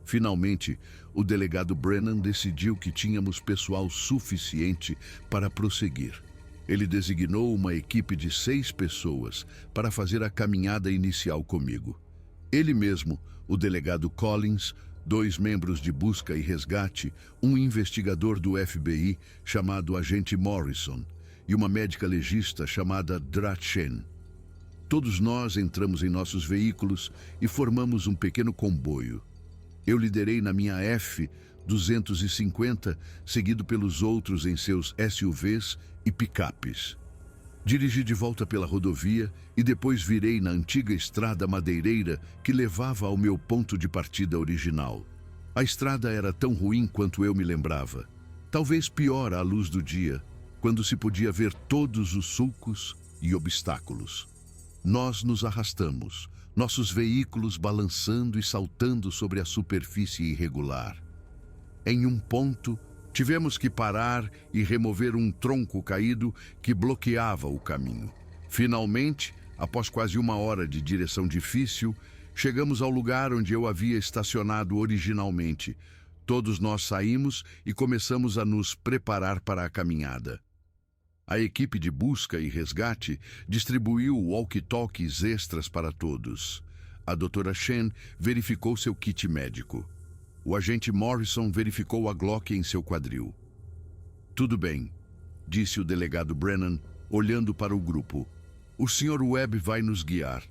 Finalmente, o delegado Brennan decidiu que tínhamos pessoal suficiente para prosseguir. Ele designou uma equipe de 6 pessoas para fazer a caminhada inicial comigo. Ele mesmo, o delegado Collins, 2 membros de busca e resgate, um investigador do FBI chamado agente Morrison e uma médica legista chamada Drachen. Todos nós entramos em nossos veículos e formamos um pequeno comboio. Eu liderei na minha F-250, seguido pelos outros em seus SUVs e picapes. Dirigi de volta pela rodovia e depois virei na antiga estrada madeireira que levava ao meu ponto de partida original. A estrada era tão ruim quanto eu me lembrava. Talvez pior à luz do dia, quando se podia ver todos os sulcos e obstáculos. Nós nos arrastamos, nossos veículos balançando e saltando sobre a superfície irregular. Em um ponto, tivemos que parar e remover um tronco caído que bloqueava o caminho. Finalmente, após quase 1 hora de direção difícil, chegamos ao lugar onde eu havia estacionado originalmente. Todos nós saímos e começamos a nos preparar para a caminhada. A equipe de busca e resgate distribuiu walkie-talkies extras para todos. A doutora Shen verificou seu kit médico. O agente Morrison verificou a Glock em seu quadril. Tudo bem, disse o delegado Brennan, olhando para o grupo. O Sr. Webb vai nos guiar.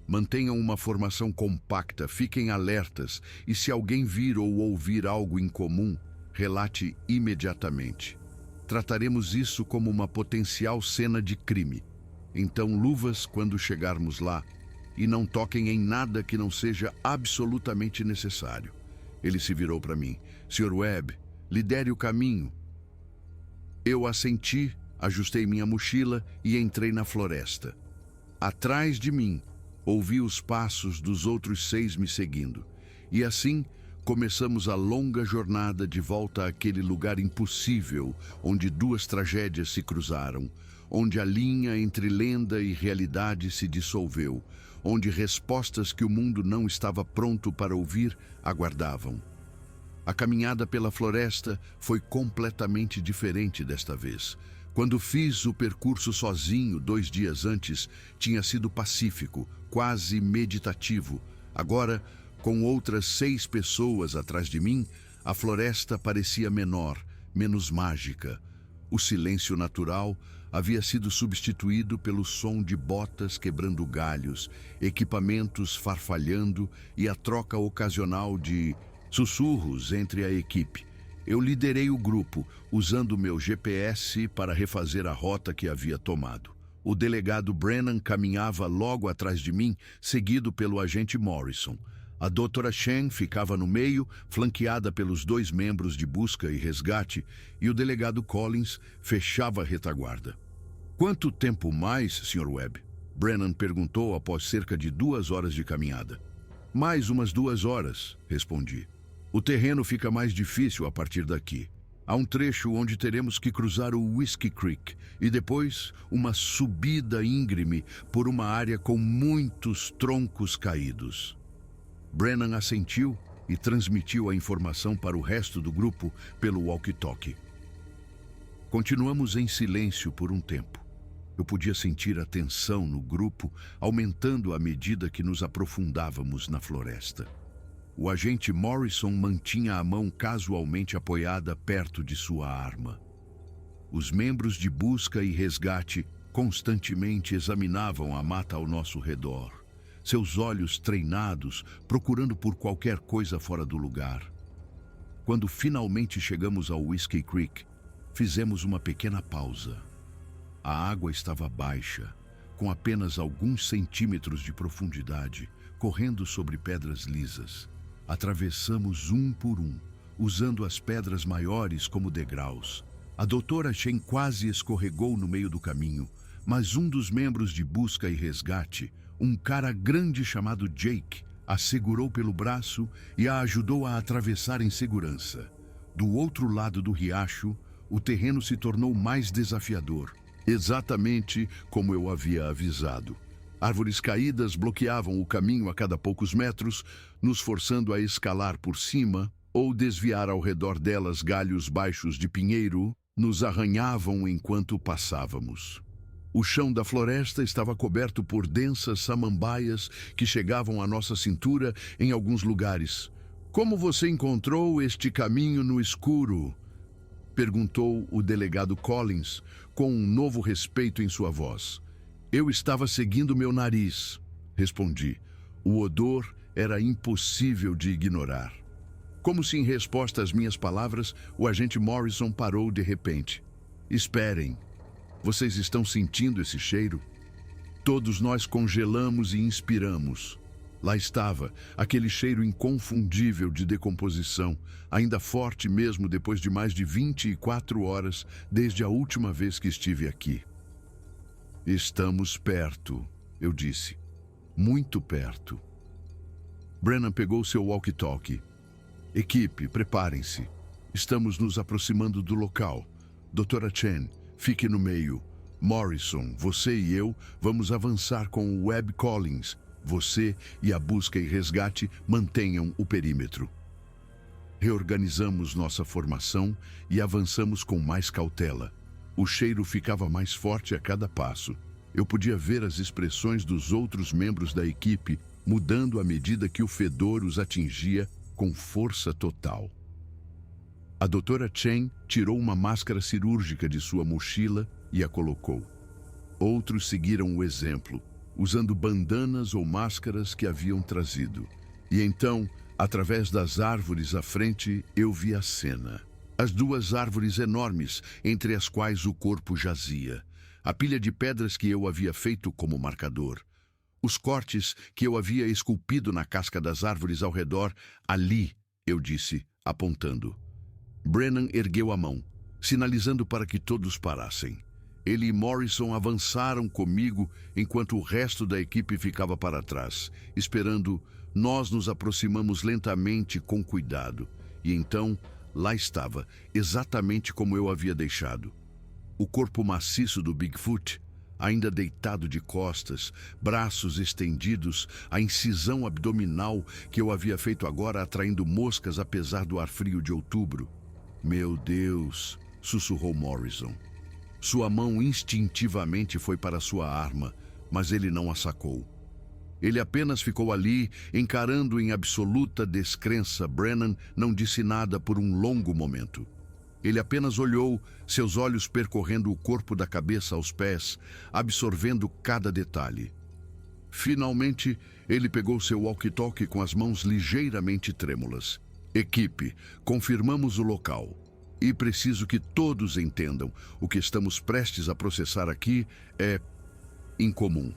Mantenham uma formação compacta, fiquem alertas e se alguém vir ou ouvir algo incomum, relate imediatamente. Trataremos isso como uma potencial cena de crime. Então, luvas quando chegarmos lá, e não toquem em nada que não seja absolutamente necessário. Ele se virou para mim. Sr. Webb, lidere o caminho. Eu assenti, ajustei minha mochila e entrei na floresta. Atrás de mim, ouvi os passos dos outros 6 me seguindo. E assim, começamos a longa jornada de volta àquele lugar impossível onde 2 tragédias se cruzaram, onde a linha entre lenda e realidade se dissolveu, onde respostas que o mundo não estava pronto para ouvir aguardavam. A caminhada pela floresta foi completamente diferente desta vez. Quando fiz o percurso sozinho 2 dias antes, tinha sido pacífico, quase meditativo. Agora, com outras 6 pessoas atrás de mim, a floresta parecia menor, menos mágica. O silêncio natural havia sido substituído pelo som de botas quebrando galhos, equipamentos farfalhando e a troca ocasional de sussurros entre a equipe. Eu liderei o grupo, usando meu GPS para refazer a rota que havia tomado. O delegado Brennan caminhava logo atrás de mim, seguido pelo agente Morrison. A doutora Chen ficava no meio, flanqueada pelos 2 membros de busca e resgate, e o delegado Collins fechava a retaguarda. Quanto tempo mais, Sr. Webb? Brennan perguntou após cerca de 2 horas de caminhada. Mais umas 2 horas, respondi. O terreno fica mais difícil a partir daqui. Há um trecho onde teremos que cruzar o Whiskey Creek e depois uma subida íngreme por uma área com muitos troncos caídos. Brennan assentiu e transmitiu a informação para o resto do grupo pelo walkie-talkie. Continuamos em silêncio por um tempo. Eu podia sentir a tensão no grupo aumentando à medida que nos aprofundávamos na floresta. O agente Morrison mantinha a mão casualmente apoiada perto de sua arma. Os membros de busca e resgate constantemente examinavam a mata ao nosso redor, seus olhos treinados, procurando por qualquer coisa fora do lugar. Quando finalmente chegamos ao Whiskey Creek, fizemos uma pequena pausa. A água estava baixa, com apenas alguns centímetros de profundidade, correndo sobre pedras lisas. Atravessamos um por um, usando as pedras maiores como degraus. A doutora Chen quase escorregou no meio do caminho, mas um dos membros de busca e resgate, um cara grande chamado Jake, a segurou pelo braço e a ajudou a atravessar em segurança. Do outro lado do riacho, o terreno se tornou mais desafiador, exatamente como eu havia avisado. Árvores caídas bloqueavam o caminho a cada poucos metros, nos forçando a escalar por cima ou desviar ao redor delas. Galhos baixos de pinheiro nos arranhavam enquanto passávamos. O chão da floresta estava coberto por densas samambaias que chegavam à nossa cintura em alguns lugares. "Como você encontrou este caminho no escuro?" perguntou o delegado Collins, com um novo respeito em sua voz. "Eu estava seguindo meu nariz", respondi. O odor era impossível de ignorar. Como se em resposta às minhas palavras, o agente Morrison parou de repente. "Esperem. Vocês estão sentindo esse cheiro?" Todos nós congelamos e inspiramos. Lá estava, aquele cheiro inconfundível de decomposição, ainda forte mesmo depois de mais de 24 horas desde a última vez que estive aqui. "Estamos perto", eu disse. "Muito perto." Brennan pegou seu walkie-talkie. "Equipe, preparem-se. Estamos nos aproximando do local. Doutora Chen, fique no meio. Morrison, você e eu vamos avançar com o Webb Collins. Você e a busca e resgate mantenham o perímetro." Reorganizamos nossa formação e avançamos com mais cautela. O cheiro ficava mais forte a cada passo. Eu podia ver as expressões dos outros membros da equipe mudando à medida que o fedor os atingia com força total. A doutora Chen tirou uma máscara cirúrgica de sua mochila e a colocou. Outros seguiram o exemplo, usando bandanas ou máscaras que haviam trazido. E então, através das árvores à frente, eu vi a cena. As duas árvores enormes, entre as quais o corpo jazia. A pilha de pedras que eu havia feito como marcador. Os cortes que eu havia esculpido na casca das árvores ao redor. Ali, eu disse, apontando. Brennan ergueu a mão, sinalizando para que todos parassem. Ele e Morrison avançaram comigo enquanto o resto da equipe ficava para trás, esperando. Nós nos aproximamos lentamente, com cuidado. E então, lá estava, exatamente como eu havia deixado. O corpo maciço do Bigfoot, ainda deitado de costas, braços estendidos, a incisão abdominal que eu havia feito agora atraindo moscas apesar do ar frio de outubro. Meu Deus, sussurrou Morrison. Sua mão instintivamente foi para sua arma, mas ele não a sacou. Ele apenas ficou ali, encarando em absoluta descrença. Brennan não disse nada por um longo momento. Ele apenas olhou, seus olhos percorrendo o corpo da cabeça aos pés, absorvendo cada detalhe. Finalmente, ele pegou seu walkie-talkie com as mãos ligeiramente trêmulas. Equipe, confirmamos o local. E preciso que todos entendam, o que estamos prestes a processar aqui é incomum.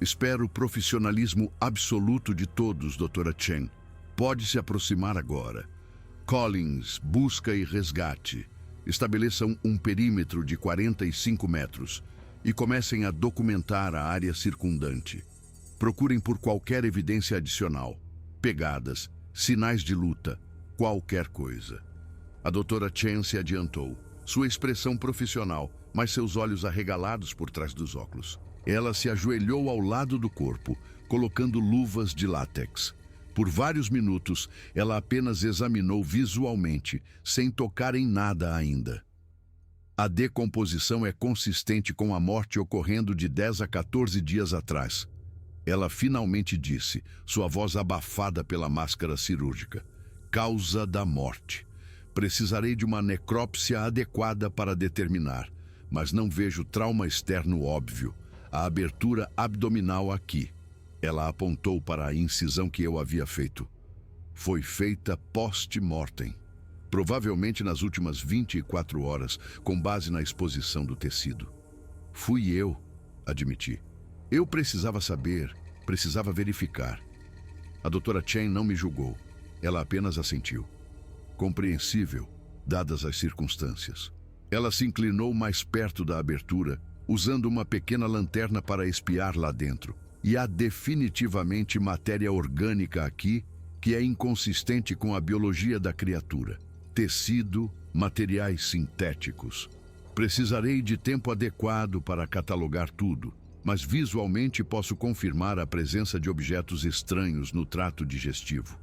Espero o profissionalismo absoluto de todos, Dra. Chen. Pode se aproximar agora. Collins, busca e resgate. Estabeleçam um perímetro de 45 metros e comecem a documentar a área circundante. Procurem por qualquer evidência adicional, pegadas, sinais de luta, qualquer coisa. A Dra. Chen se adiantou, sua expressão profissional, mas seus olhos arregalados por trás dos óculos. Ela se ajoelhou ao lado do corpo, colocando luvas de látex. Por vários minutos, ela apenas examinou visualmente, sem tocar em nada ainda. A decomposição é consistente com a morte ocorrendo de 10 a 14 dias atrás. Ela finalmente disse, sua voz abafada pela máscara cirúrgica. Causa da morte. Precisarei de uma necrópsia adequada para determinar, mas não vejo trauma externo óbvio. A abertura abdominal aqui. Ela apontou para a incisão que eu havia feito. Foi feita post-mortem. Provavelmente nas últimas 24 horas, com base na exposição do tecido. Fui eu, admiti. Eu precisava saber, precisava verificar. A Dra. Chen não me julgou. Ela apenas assentiu. Compreensível, dadas as circunstâncias. Ela se inclinou mais perto da abertura, usando uma pequena lanterna para espiar lá dentro. E há definitivamente matéria orgânica aqui que é inconsistente com a biologia da criatura. Tecido, materiais sintéticos. Precisarei de tempo adequado para catalogar tudo, mas visualmente posso confirmar a presença de objetos estranhos no trato digestivo.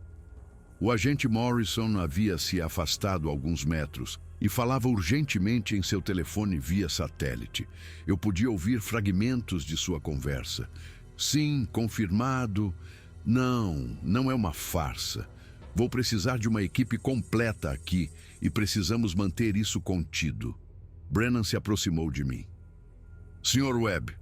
O agente Morrison havia se afastado alguns metros e falava urgentemente em seu telefone via satélite. Eu podia ouvir fragmentos de sua conversa. Sim, confirmado. Não é uma farsa. Vou precisar de uma equipe completa aqui e precisamos manter isso contido. Brennan se aproximou de mim. Sr. Webb,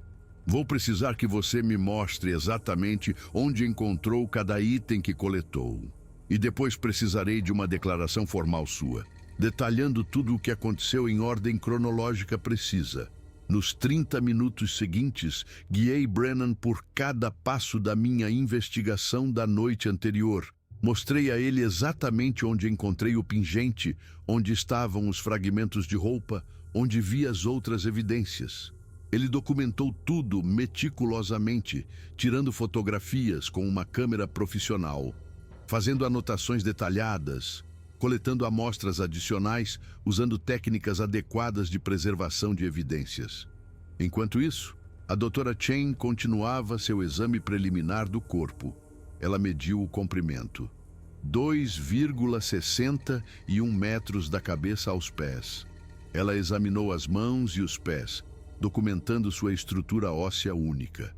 vou precisar que você me mostre exatamente onde encontrou cada item que coletou. E depois precisarei de uma declaração formal sua, detalhando tudo o que aconteceu em ordem cronológica precisa. Nos 30 minutos seguintes, guiei Brennan por cada passo da minha investigação da noite anterior. Mostrei a ele exatamente onde encontrei o pingente, onde estavam os fragmentos de roupa, onde vi as outras evidências. Ele documentou tudo meticulosamente, tirando fotografias com uma câmera profissional, fazendo anotações detalhadas, coletando amostras adicionais, usando técnicas adequadas de preservação de evidências. Enquanto isso, a Dra. Chen continuava seu exame preliminar do corpo. Ela mediu o comprimento. 2,61 metros da cabeça aos pés. Ela examinou as mãos e os pés, documentando sua estrutura óssea única.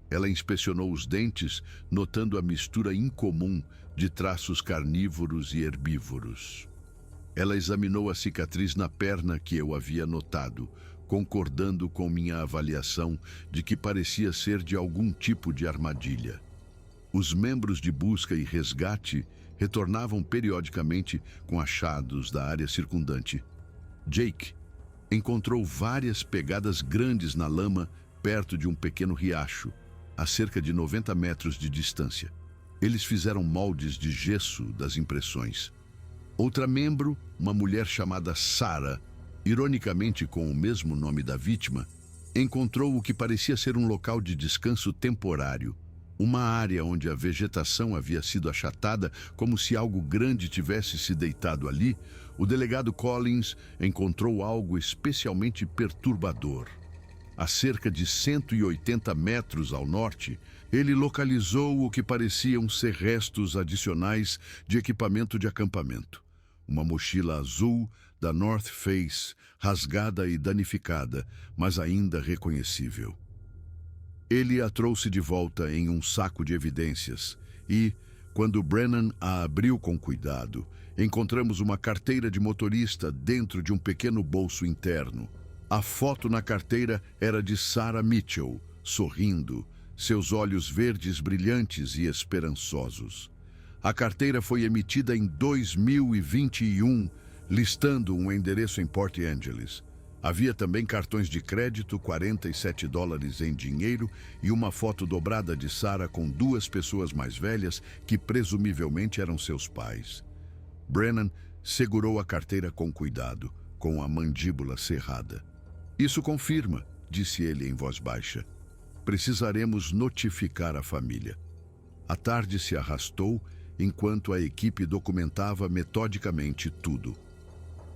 Ela inspecionou os dentes, notando a mistura incomum de traços carnívoros e herbívoros. Ela examinou a cicatriz na perna que eu havia notado, concordando com minha avaliação de que parecia ser de algum tipo de armadilha. Os membros de busca e resgate retornavam periodicamente com achados da área circundante. Jake encontrou várias pegadas grandes na lama perto de um pequeno riacho, a cerca de 90 metros de distância. Eles fizeram moldes de gesso das impressões. Outra membro, uma mulher chamada Sarah, ironicamente com o mesmo nome da vítima, encontrou o que parecia ser um local de descanso temporário, uma área onde a vegetação havia sido achatada como se algo grande tivesse se deitado ali. O delegado Collins encontrou algo especialmente perturbador. A cerca de 180 metros ao norte, ele localizou o que pareciam ser restos adicionais de equipamento de acampamento. Uma mochila azul da North Face, rasgada e danificada, mas ainda reconhecível. Ele a trouxe de volta em um saco de evidências e, quando Brennan a abriu com cuidado, encontramos uma carteira de motorista dentro de um pequeno bolso interno. A foto na carteira era de Sarah Mitchell, sorrindo, seus olhos verdes brilhantes e esperançosos. A carteira foi emitida em 2021, listando um endereço em Port Angeles. Havia também cartões de crédito, $47 em dinheiro e uma foto dobrada de Sarah com duas pessoas mais velhas que presumivelmente eram seus pais. Brennan segurou a carteira com cuidado, com a mandíbula cerrada. "Isso confirma", disse ele em voz baixa. "Precisaremos notificar a família." A tarde se arrastou enquanto a equipe documentava metodicamente tudo.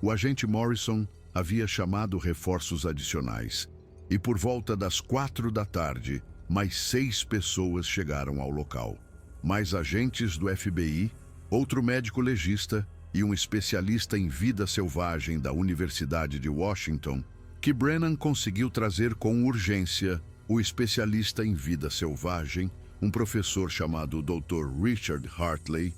O agente Morrison havia chamado reforços adicionais e por volta das 4 da tarde, mais 6 pessoas chegaram ao local. Mais agentes do FBI, outro médico legista e um especialista em vida selvagem da Universidade de Washington, que Brennan conseguiu trazer com urgência. O especialista em vida selvagem, um professor chamado Dr. Richard Hartley,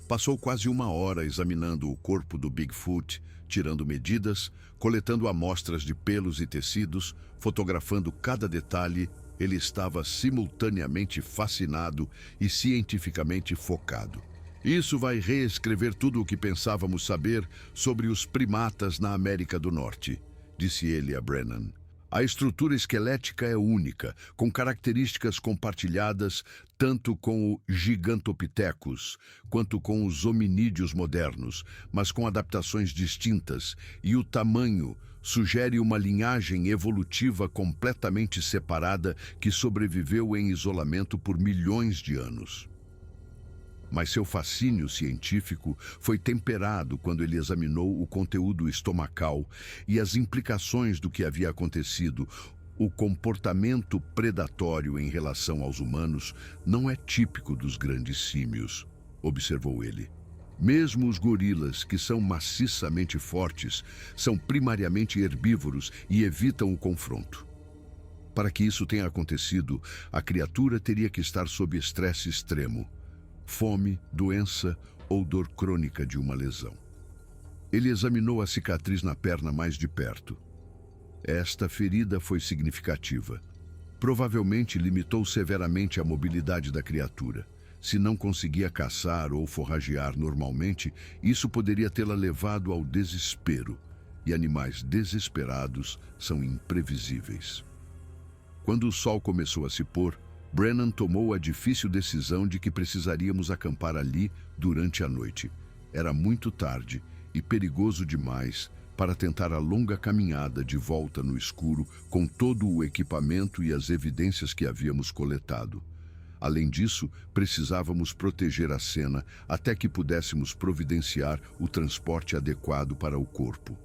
passou quase 1 hora examinando o corpo do Bigfoot, tirando medidas, coletando amostras de pelos e tecidos, fotografando cada detalhe. Ele estava simultaneamente fascinado e cientificamente focado. "Isso vai reescrever tudo o que pensávamos saber sobre os primatas na América do Norte", disse ele a Brennan. "A estrutura esquelética é única, com características compartilhadas tanto com o Gigantopithecus quanto com os hominídeos modernos, mas com adaptações distintas, e o tamanho sugere uma linhagem evolutiva completamente separada que sobreviveu em isolamento por milhões de anos." Mas seu fascínio científico foi temperado quando ele examinou o conteúdo estomacal e as implicações do que havia acontecido. "O comportamento predatório em relação aos humanos não é típico dos grandes símios", observou ele. "Mesmo os gorilas, que são maciçamente fortes, são primariamente herbívoros e evitam o confronto. Para que isso tenha acontecido, a criatura teria que estar sob estresse extremo. Fome, doença ou dor crônica de uma lesão." Ele examinou a cicatriz na perna mais de perto. Esta ferida foi significativa. Provavelmente limitou severamente a mobilidade da criatura. Se não conseguia caçar ou forragear normalmente, isso poderia tê-la levado ao desespero. E animais desesperados são imprevisíveis. Quando o sol começou a se pôr, Brennan tomou a difícil decisão de que precisaríamos acampar ali durante a noite. Era muito tarde e perigoso demais para tentar a longa caminhada de volta no escuro com todo o equipamento e as evidências que havíamos coletado. Além disso, precisávamos proteger a cena até que pudéssemos providenciar o transporte adequado para o corpo.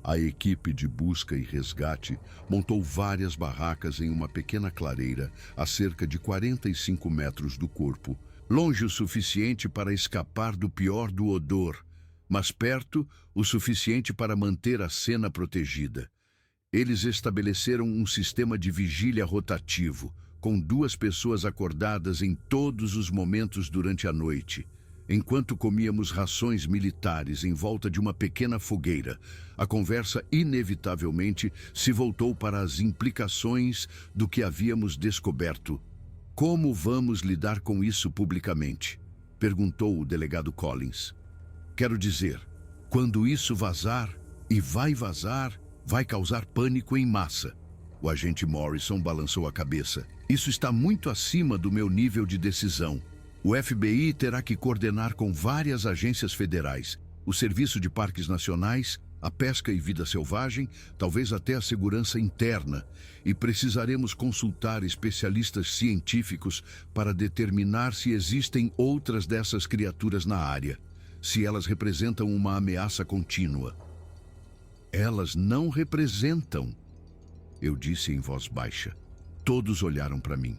A equipe de busca e resgate montou várias barracas em uma pequena clareira a cerca de 45 metros do corpo, longe o suficiente para escapar do pior do odor, mas perto o suficiente para manter a cena protegida. Eles estabeleceram um sistema de vigília rotativo, com 2 pessoas acordadas em todos os momentos durante a noite. Enquanto comíamos rações militares em volta de uma pequena fogueira, a conversa inevitavelmente se voltou para as implicações do que havíamos descoberto. Como vamos lidar com isso publicamente? Perguntou o delegado Collins. Quero dizer, quando isso vazar, e vai vazar, vai causar pânico em massa. O agente Morrison balançou a cabeça. Isso está muito acima do meu nível de decisão. O FBI terá que coordenar com várias agências federais, o Serviço de Parques Nacionais, a pesca e vida selvagem, talvez até a segurança interna, e precisaremos consultar especialistas científicos para determinar se existem outras dessas criaturas na área, se elas representam uma ameaça contínua. Elas não representam, eu disse em voz baixa. Todos olharam para mim.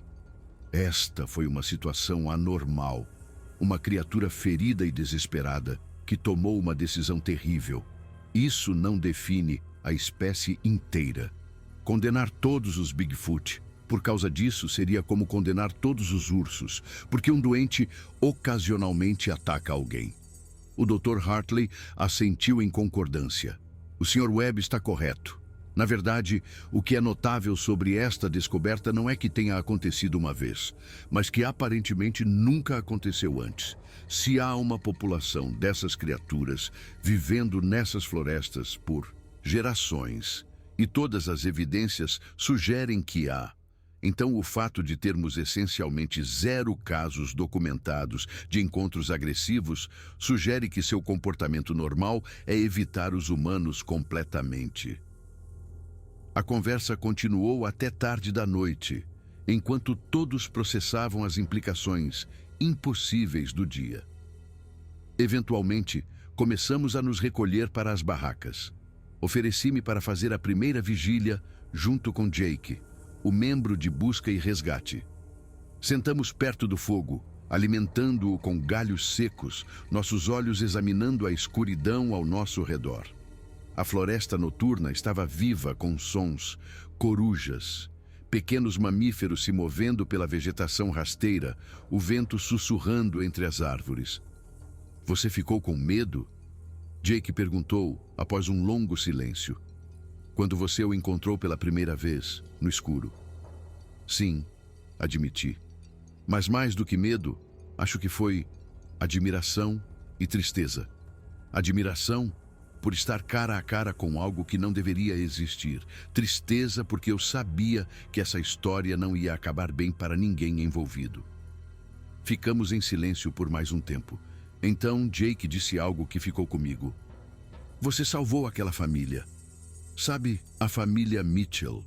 Esta foi uma situação anormal, uma criatura ferida e desesperada que tomou uma decisão terrível. Isso não define a espécie inteira. Condenar todos os Bigfoot, por causa disso, seria como condenar todos os ursos, porque um doente ocasionalmente ataca alguém. O Dr. Hartley assentiu em concordância. O Sr. Webb está correto. Na verdade, o que é notável sobre esta descoberta não é que tenha acontecido uma vez, mas que aparentemente nunca aconteceu antes. Se há uma população dessas criaturas vivendo nessas florestas por gerações, e todas as evidências sugerem que há, então o fato de termos essencialmente 0 casos documentados de encontros agressivos sugere que seu comportamento normal é evitar os humanos completamente. A conversa continuou até tarde da noite, enquanto todos processavam as implicações impossíveis do dia. Eventualmente, começamos a nos recolher para as barracas. Ofereci-me para fazer a primeira vigília junto com Jake, o membro de busca e resgate. Sentamos perto do fogo, alimentando-o com galhos secos, nossos olhos examinando a escuridão ao nosso redor. A floresta noturna estava viva com sons, corujas, pequenos mamíferos se movendo pela vegetação rasteira, o vento sussurrando entre as árvores. Você ficou com medo? Jake perguntou após um longo silêncio. Quando você o encontrou pela primeira vez, no escuro. Sim, admiti. Mas mais do que medo, acho que foi admiração e tristeza. Admiração por estar cara a cara com algo que não deveria existir. Tristeza porque eu sabia que essa história não ia acabar bem para ninguém envolvido. Ficamos em silêncio por mais um tempo. Então Jake disse algo que ficou comigo. Você salvou aquela família. Sabe, a família Mitchell.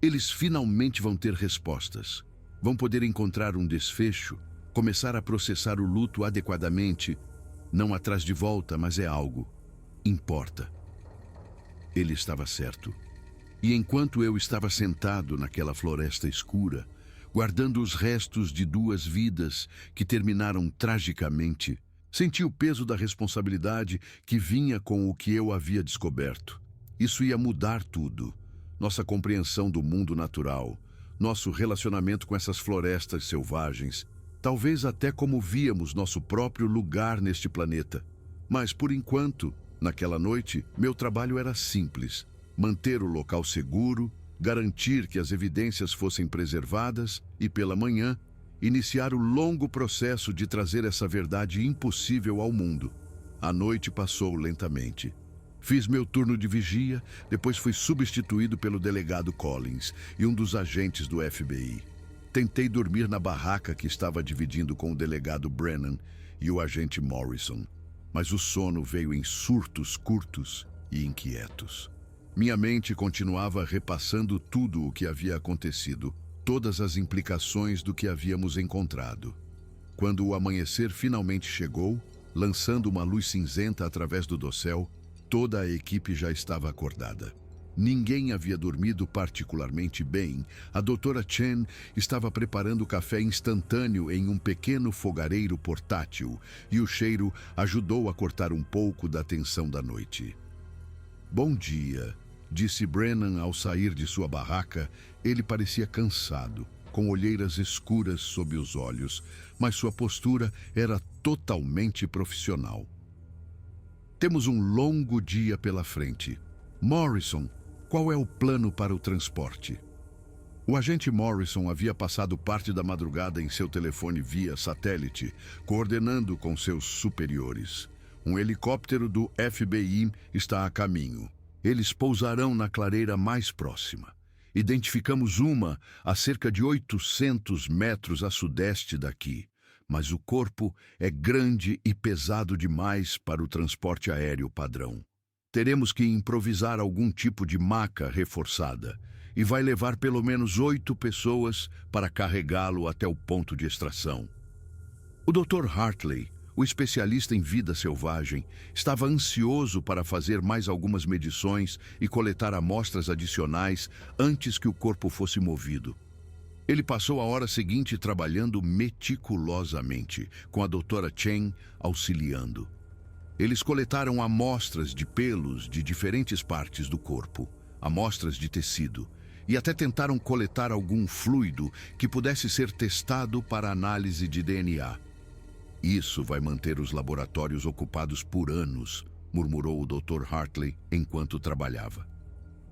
Eles finalmente vão ter respostas. Vão poder encontrar um desfecho, começar a processar o luto adequadamente. Não atrás de volta, mas é algo. Importa. Ele estava certo. E enquanto eu estava sentado naquela floresta escura, guardando os restos de 2 vidas que terminaram tragicamente, senti o peso da responsabilidade que vinha com o que eu havia descoberto. Isso ia mudar tudo. Nossa compreensão do mundo natural, nosso relacionamento com essas florestas selvagens, talvez até como víamos nosso próprio lugar neste planeta. Mas, por enquanto, naquela noite, meu trabalho era simples: manter o local seguro, garantir que as evidências fossem preservadas e, pela manhã, iniciar o longo processo de trazer essa verdade impossível ao mundo. A noite passou lentamente. Fiz meu turno de vigia, depois fui substituído pelo delegado Collins e um dos agentes do FBI. Tentei dormir na barraca que estava dividindo com o delegado Brennan e o agente Morrison, mas o sono veio em surtos curtos e inquietos. Minha mente continuava repassando tudo o que havia acontecido, todas as implicações do que havíamos encontrado. Quando o amanhecer finalmente chegou, lançando uma luz cinzenta através do dossel, toda a equipe já estava acordada. Ninguém havia dormido particularmente bem. A doutora Chen estava preparando café instantâneo em um pequeno fogareiro portátil, e o cheiro ajudou a cortar um pouco da tensão da noite. Bom dia, disse Brennan ao sair de sua barraca. Ele parecia cansado, com olheiras escuras sob os olhos, mas sua postura era totalmente profissional. Temos um longo dia pela frente. Morrison, qual é o plano para o transporte? O agente Morrison havia passado parte da madrugada em seu telefone via satélite, coordenando com seus superiores. Um helicóptero do FBI está a caminho. Eles pousarão na clareira mais próxima. Identificamos uma a cerca de 800 metros a sudeste daqui, mas o corpo é grande e pesado demais para o transporte aéreo padrão. Teremos que improvisar algum tipo de maca reforçada, e vai levar pelo menos 8 pessoas para carregá-lo até o ponto de extração. O Dr. Hartley, o especialista em vida selvagem, estava ansioso para fazer mais algumas medições e coletar amostras adicionais antes que o corpo fosse movido. Ele passou a hora seguinte trabalhando meticulosamente, com a doutora Chen auxiliando. Eles coletaram amostras de pelos de diferentes partes do corpo, amostras de tecido, e até tentaram coletar algum fluido que pudesse ser testado para análise de DNA. Isso vai manter os laboratórios ocupados por anos, murmurou o Dr. Hartley enquanto trabalhava.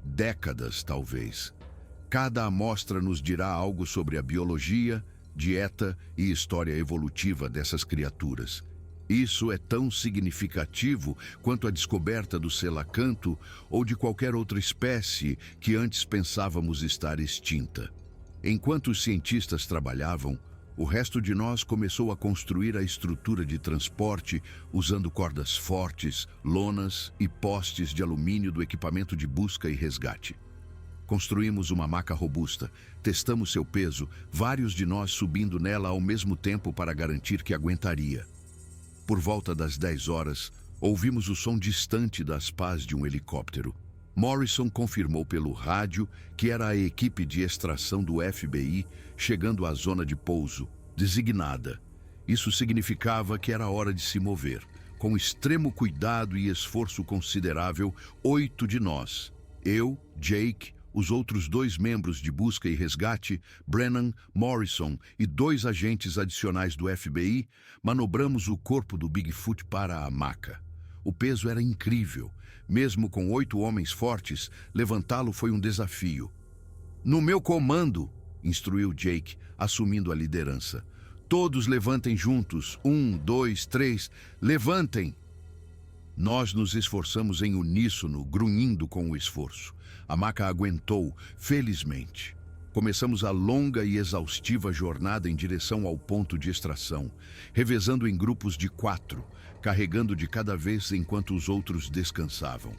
Décadas, talvez. Cada amostra nos dirá algo sobre a biologia, dieta e história evolutiva dessas criaturas. Isso é tão significativo quanto a descoberta do selacanto ou de qualquer outra espécie que antes pensávamos estar extinta. Enquanto os cientistas trabalhavam, o resto de nós começou a construir a estrutura de transporte usando cordas fortes, lonas e postes de alumínio do equipamento de busca e resgate. Construímos uma maca robusta, testamos seu peso, vários de nós subindo nela ao mesmo tempo para garantir que aguentaria. Por volta das 10 horas, ouvimos o som distante das pás de um helicóptero. Morrison confirmou pelo rádio que era a equipe de extração do FBI chegando à zona de pouso, designada. Isso significava que era hora de se mover. Com extremo cuidado e esforço considerável, 8 de nós, eu, Jake, os outros 2 membros de busca e resgate, Brennan, Morrison e 2 agentes adicionais do FBI, manobramos o corpo do Bigfoot para a maca. O peso era incrível. Mesmo com 8 homens fortes, levantá-lo foi um desafio. "No meu comando", instruiu Jake, assumindo a liderança. "Todos levantem juntos. 1, 2, 3, levantem!" Nós nos esforçamos em uníssono, grunhindo com o esforço. A maca aguentou, felizmente. Começamos a longa e exaustiva jornada em direção ao ponto de extração, revezando em grupos de 4, carregando de cada vez enquanto os outros descansavam.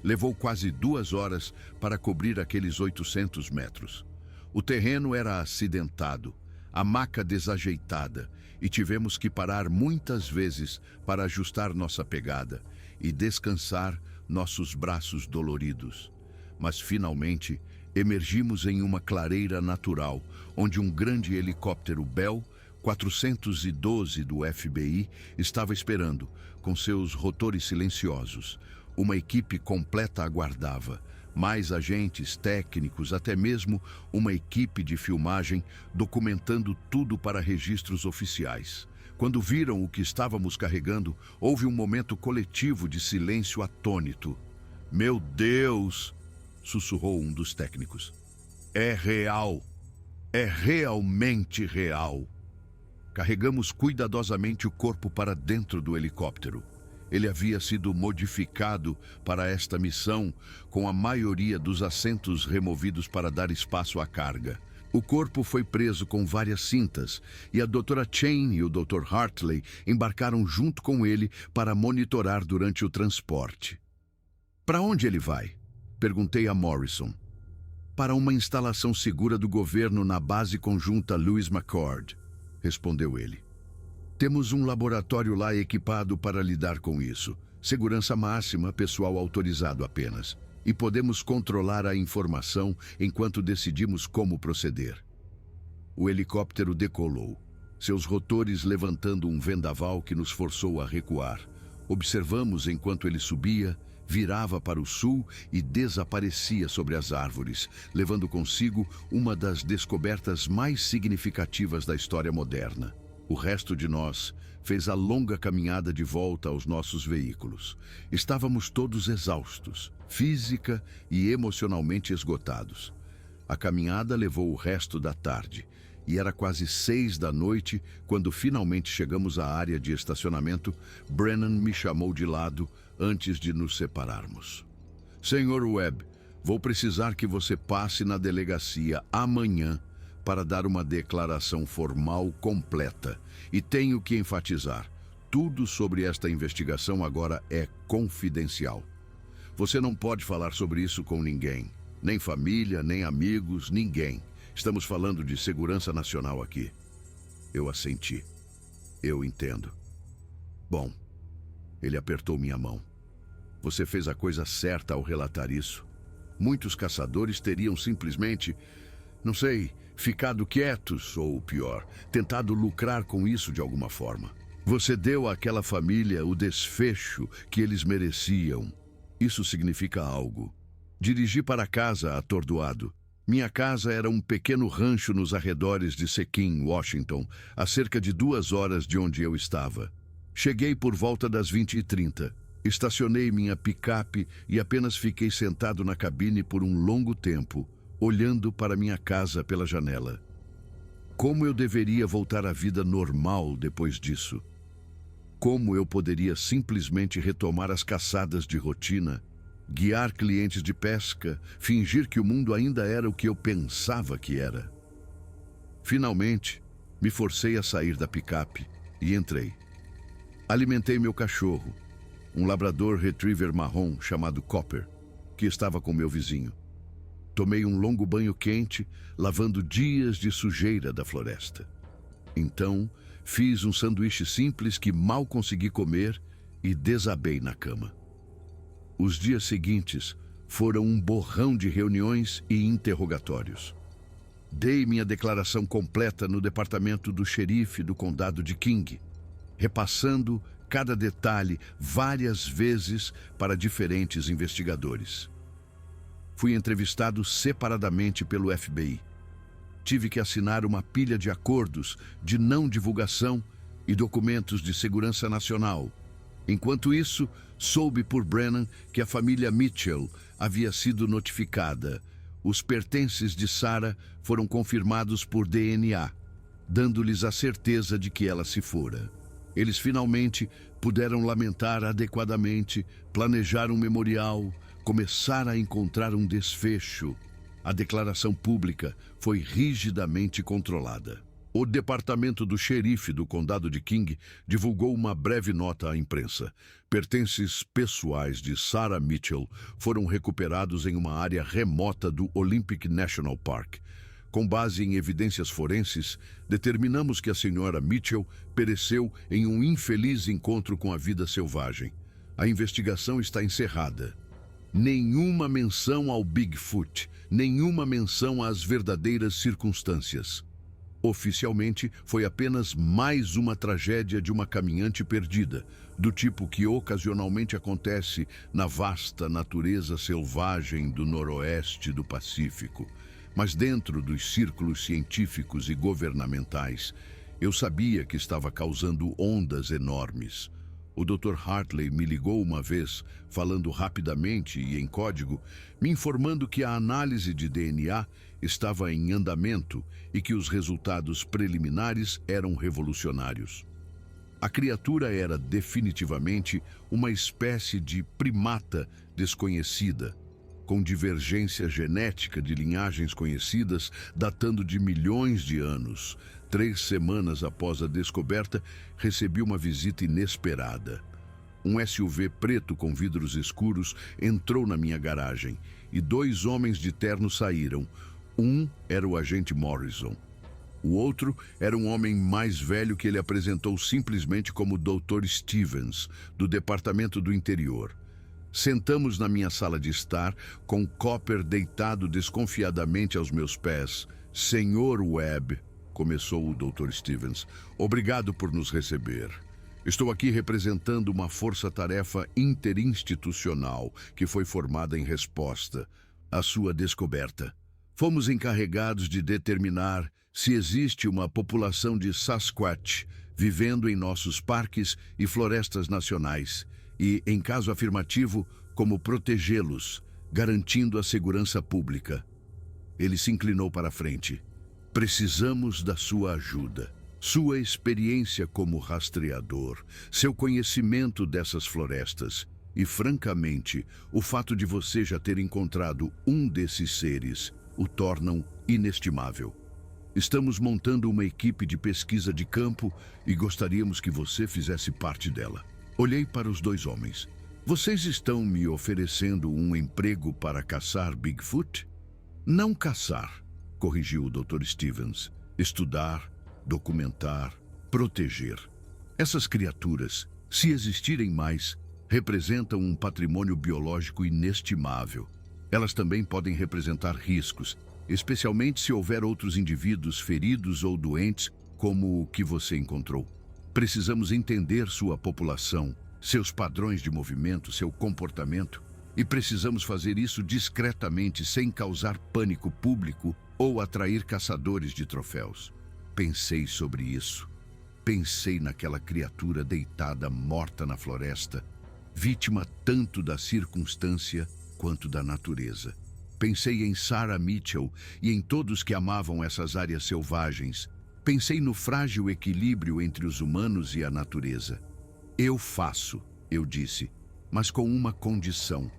Levou quase 2 horas para cobrir aqueles 800 metros. O terreno era acidentado, a maca desajeitada, e tivemos que parar muitas vezes para ajustar nossa pegada e descansar nossos braços doloridos. Mas finalmente emergimos em uma clareira natural, onde um grande helicóptero Bell 412 do FBI estava esperando, com seus rotores silenciosos. Uma equipe completa aguardava, mais agentes, técnicos, até mesmo uma equipe de filmagem documentando tudo para registros oficiais. Quando viram o que estávamos carregando, houve um momento coletivo de silêncio atônito. "Meu Deus!" sussurrou um dos técnicos. "É real! É realmente real!" Carregamos cuidadosamente o corpo para dentro do helicóptero. Ele havia sido modificado para esta missão, com a maioria dos assentos removidos para dar espaço à carga. O corpo foi preso com várias cintas e a Dra. Chen e o Dr. Hartley embarcaram junto com ele para monitorar durante o transporte. "Para onde ele vai?" perguntei a Morrison. "Para uma instalação segura do governo na base conjunta Lewis McChord", respondeu ele. "Temos um laboratório lá equipado para lidar com isso. Segurança máxima, pessoal autorizado apenas. E podemos controlar a informação enquanto decidimos como proceder." O helicóptero decolou, seus rotores levantando um vendaval que nos forçou a recuar. Observamos enquanto ele subia, virava para o sul e desaparecia sobre as árvores, levando consigo uma das descobertas mais significativas da história moderna. O resto de nós fez a longa caminhada de volta aos nossos veículos. Estávamos todos exaustos, física e emocionalmente esgotados. A caminhada levou o resto da tarde, e era quase 6 da noite quando finalmente chegamos à área de estacionamento. Brennan me chamou de lado antes de nos separarmos. Senhor Webb, vou precisar que você passe na delegacia amanhã para dar uma declaração formal completa. E tenho que enfatizar, tudo sobre esta investigação agora é confidencial. Você não pode falar sobre isso com ninguém, nem família, nem amigos, ninguém. Estamos falando de segurança nacional aqui. Eu assenti. Eu entendo. Bom, ele apertou minha mão. Você fez a coisa certa ao relatar isso. Muitos caçadores teriam simplesmente, não sei, ficado quietos ou, pior, tentado lucrar com isso de alguma forma. Você deu àquela família o desfecho que eles mereciam. Isso significa algo. Dirigi para casa atordoado. Minha casa era um pequeno rancho nos arredores de Sequim, Washington, a cerca de 2 horas de onde eu estava. Cheguei por volta das 20h30. Estacionei minha picape e apenas fiquei sentado na cabine por um longo tempo, olhando para minha casa pela janela. Como eu deveria voltar à vida normal depois disso? Como eu poderia simplesmente retomar as caçadas de rotina, guiar clientes de pesca, fingir que o mundo ainda era o que eu pensava que era? Finalmente, me forcei a sair da picape e entrei. Alimentei meu cachorro, um labrador retriever marrom chamado Copper, que estava com meu vizinho. Tomei um longo banho quente, lavando dias de sujeira da floresta. Então, fiz um sanduíche simples que mal consegui comer e desabei na cama. Os dias seguintes foram um borrão de reuniões e interrogatórios. Dei minha declaração completa no departamento do xerife do condado de King, repassando cada detalhe várias vezes para diferentes investigadores. Fui entrevistado separadamente pelo FBI. Tive que assinar uma pilha de acordos de não divulgação e documentos de segurança nacional. Enquanto isso, soube por Brennan que a família Mitchell havia sido notificada. Os pertences de Sarah foram confirmados por DNA, dando-lhes a certeza de que ela se fora. Eles finalmente puderam lamentar adequadamente, planejar um memorial, começar a encontrar um desfecho. A declaração pública foi rigidamente controlada. O departamento do xerife do condado de King divulgou uma breve nota à imprensa. Pertences pessoais de Sarah Mitchell foram recuperados em uma área remota do Olympic National Park. Com base em evidências forenses, determinamos que a senhora Mitchell pereceu em um infeliz encontro com a vida selvagem. A investigação está encerrada. Nenhuma menção ao Bigfoot, nenhuma menção às verdadeiras circunstâncias. Oficialmente, foi apenas mais uma tragédia de uma caminhante perdida, do tipo que ocasionalmente acontece na vasta natureza selvagem do noroeste do Pacífico. Mas dentro dos círculos científicos e governamentais, eu sabia que estava causando ondas enormes. O Dr. Hartley me ligou uma vez, falando rapidamente e em código, me informando que a análise de DNA estava em andamento e que os resultados preliminares eram revolucionários. A criatura era definitivamente uma espécie de primata desconhecida, com divergência genética de linhagens conhecidas datando de milhões de anos. 3 semanas após a descoberta, recebi uma visita inesperada. Um SUV preto com vidros escuros entrou na minha garagem e 2 homens de terno saíram. Um era o agente Morrison. O outro era um homem mais velho que ele apresentou simplesmente como Dr. Stevens, do Departamento do Interior. Sentamos na minha sala de estar, com Copper deitado desconfiadamente aos meus pés. Senhor Webb, começou o Dr. Stevens, obrigado por nos receber. Estou aqui representando uma força-tarefa interinstitucional que foi formada em resposta à sua descoberta. Fomos encarregados de determinar se existe uma população de Sasquatch vivendo em nossos parques e florestas nacionais e, em caso afirmativo, como protegê-los, garantindo a segurança pública. Ele se inclinou para a frente. Precisamos da sua ajuda. Sua experiência como rastreador, seu conhecimento dessas florestas e, francamente, o fato de você já ter encontrado um desses seres o tornam inestimável. Estamos montando uma equipe de pesquisa de campo e gostaríamos que você fizesse parte dela. Olhei para os dois homens. Vocês estão me oferecendo um emprego para caçar Bigfoot? Não caçar, corrigiu o Dr. Stevens. Estudar, documentar, proteger. Essas criaturas, se existirem mais, representam um patrimônio biológico inestimável. Elas também podem representar riscos, especialmente se houver outros indivíduos feridos ou doentes, como o que você encontrou. Precisamos entender sua população, seus padrões de movimento, seu comportamento, e precisamos fazer isso discretamente, sem causar pânico público ou atrair caçadores de troféus. Pensei sobre isso. Pensei naquela criatura deitada morta na floresta, vítima tanto da circunstância quanto da natureza. Pensei em Sarah Mitchell e em todos que amavam essas áreas selvagens. Pensei no frágil equilíbrio entre os humanos e a natureza. Eu faço, eu disse, mas com uma condição.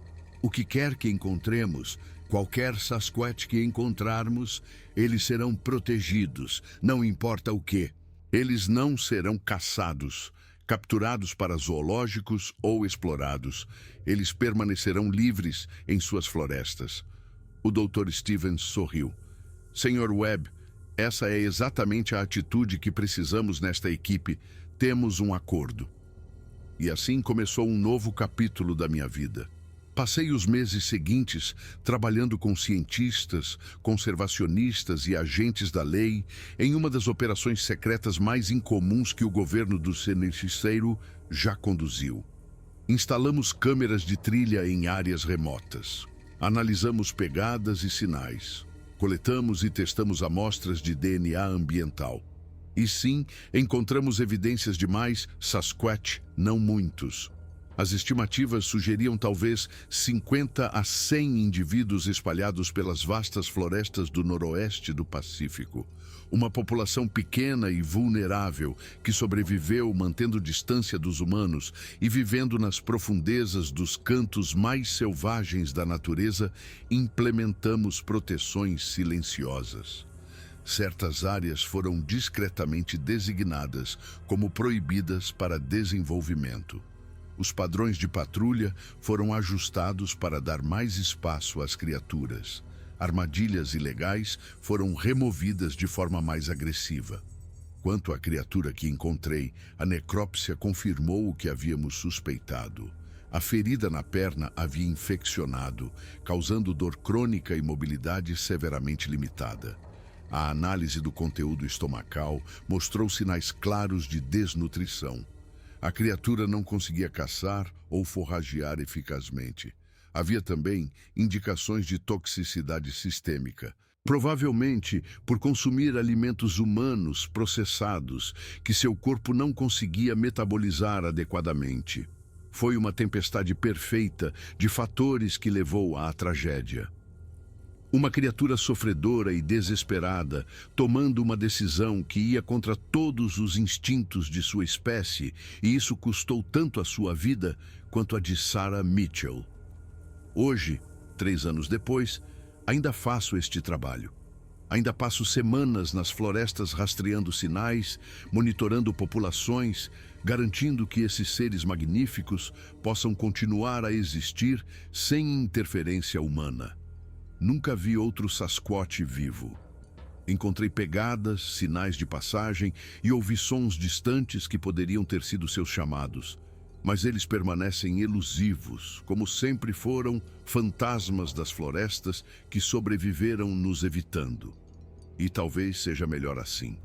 O que quer que encontremos, qualquer Sasquatch que encontrarmos, eles serão protegidos, não importa o quê. Eles não serão caçados, capturados para zoológicos ou explorados. Eles permanecerão livres em suas florestas. O Dr. Stevens sorriu. Sr. Webb, essa é exatamente a atitude que precisamos nesta equipe. Temos um acordo. E assim começou um novo capítulo da minha vida. Passei os meses seguintes trabalhando com cientistas, conservacionistas e agentes da lei em uma das operações secretas mais incomuns que o governo do Cenicero já conduziu. Instalamos câmeras de trilha em áreas remotas. Analisamos pegadas e sinais. Coletamos e testamos amostras de DNA ambiental. E sim, encontramos evidências de mais Sasquatch, não muitos. As estimativas sugeriam talvez 50 a 100 indivíduos espalhados pelas vastas florestas do noroeste do Pacífico. Uma população pequena e vulnerável que sobreviveu mantendo distância dos humanos e vivendo nas profundezas dos cantos mais selvagens da natureza, implementamos proteções silenciosas. Certas áreas foram discretamente designadas como proibidas para desenvolvimento. Os padrões de patrulha foram ajustados para dar mais espaço às criaturas. Armadilhas ilegais foram removidas de forma mais agressiva. Quanto à criatura que encontrei, a necrópsia confirmou o que havíamos suspeitado. A ferida na perna havia infeccionado, causando dor crônica e mobilidade severamente limitada. A análise do conteúdo estomacal mostrou sinais claros de desnutrição. A criatura não conseguia caçar ou forragear eficazmente. Havia também indicações de toxicidade sistêmica, provavelmente por consumir alimentos humanos processados que seu corpo não conseguia metabolizar adequadamente. Foi uma tempestade perfeita de fatores que levou à tragédia. Uma criatura sofredora e desesperada, tomando uma decisão que ia contra todos os instintos de sua espécie, e isso custou tanto a sua vida quanto a de Sarah Mitchell. Hoje, 3 anos depois, ainda faço este trabalho. Ainda passo semanas nas florestas rastreando sinais, monitorando populações, garantindo que esses seres magníficos possam continuar a existir sem interferência humana. Nunca vi outro Sasquatch vivo. Encontrei pegadas, sinais de passagem e ouvi sons distantes que poderiam ter sido seus chamados. Mas eles permanecem elusivos, como sempre foram fantasmas das florestas que sobreviveram nos evitando. E talvez seja melhor assim.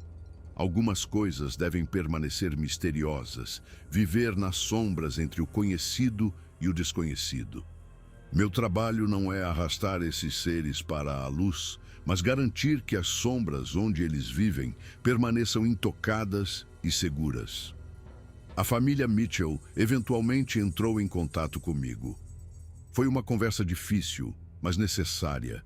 Algumas coisas devem permanecer misteriosas, viver nas sombras entre o conhecido e o desconhecido. Meu trabalho não é arrastar esses seres para a luz, mas garantir que as sombras onde eles vivem permaneçam intocadas e seguras. A família Mitchell eventualmente entrou em contato comigo. Foi uma conversa difícil, mas necessária.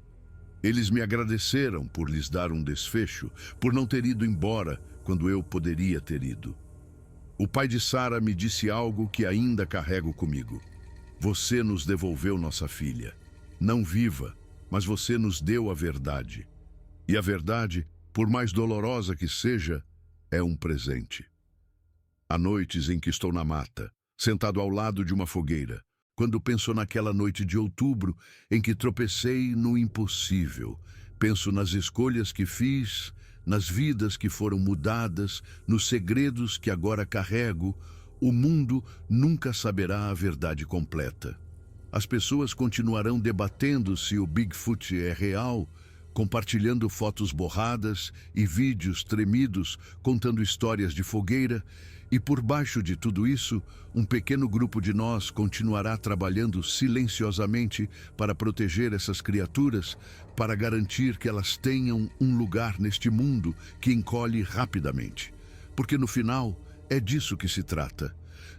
Eles me agradeceram por lhes dar um desfecho, por não ter ido embora quando eu poderia ter ido. O pai de Sarah me disse algo que ainda carrego comigo. Você nos devolveu nossa filha. Não viva, mas você nos deu a verdade. E a verdade, por mais dolorosa que seja, é um presente. Há noites em que estou na mata, sentado ao lado de uma fogueira, quando penso naquela noite de outubro em que tropecei no impossível. Penso nas escolhas que fiz, nas vidas que foram mudadas, nos segredos que agora carrego. O mundo nunca saberá a verdade completa. As pessoas continuarão debatendo se o Bigfoot é real, compartilhando fotos borradas e vídeos tremidos, contando histórias de fogueira, e por baixo de tudo isso, um pequeno grupo de nós continuará trabalhando silenciosamente para proteger essas criaturas, para garantir que elas tenham um lugar neste mundo que encolhe rapidamente. Porque no final, é disso que se trata.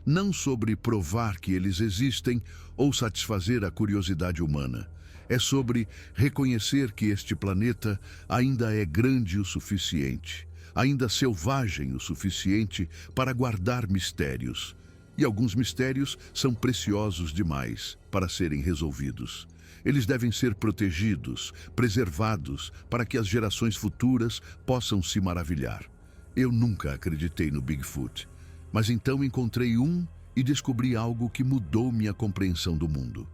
Não sobre provar que eles existem ou satisfazer a curiosidade humana. É sobre reconhecer que este planeta ainda é grande o suficiente, ainda selvagem o suficiente para guardar mistérios. E alguns mistérios são preciosos demais para serem resolvidos. Eles devem ser protegidos, preservados, para que as gerações futuras possam se maravilhar. Eu nunca acreditei no Bigfoot, mas então encontrei um e descobri algo que mudou minha compreensão do mundo.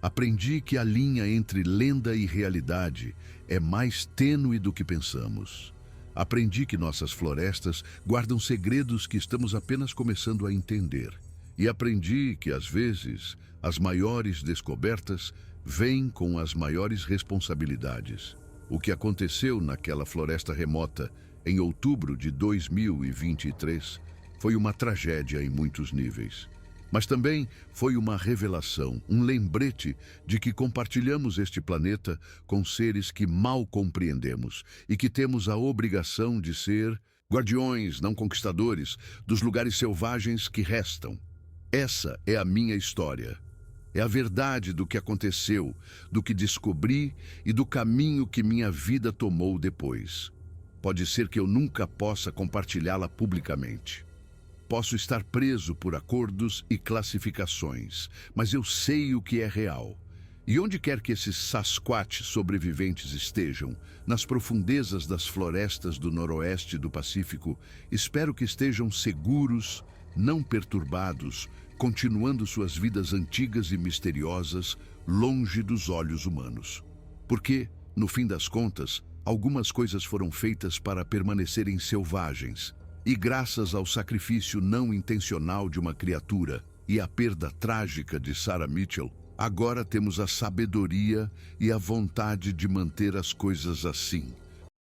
Aprendi que a linha entre lenda e realidade é mais tênue do que pensamos. Aprendi que nossas florestas guardam segredos que estamos apenas começando a entender. E aprendi que, às vezes, as maiores descobertas vêm com as maiores responsabilidades. O que aconteceu naquela floresta remota em outubro de 2023 foi uma tragédia em muitos níveis. Mas também foi uma revelação, um lembrete de que compartilhamos este planeta com seres que mal compreendemos e que temos a obrigação de ser guardiões, não conquistadores, dos lugares selvagens que restam. Essa é a minha história. É a verdade do que aconteceu, do que descobri e do caminho que minha vida tomou depois. Pode ser que eu nunca possa compartilhá-la publicamente. Posso estar preso por acordos e classificações, mas eu sei o que é real. E onde quer que esses Sasquatch sobreviventes estejam, nas profundezas das florestas do noroeste do Pacífico, espero que estejam seguros, não perturbados, continuando suas vidas antigas e misteriosas, longe dos olhos humanos. Porque, no fim das contas, algumas coisas foram feitas para permanecerem selvagens. E graças ao sacrifício não intencional de uma criatura e à perda trágica de Sarah Mitchell, agora temos a sabedoria e a vontade de manter as coisas assim.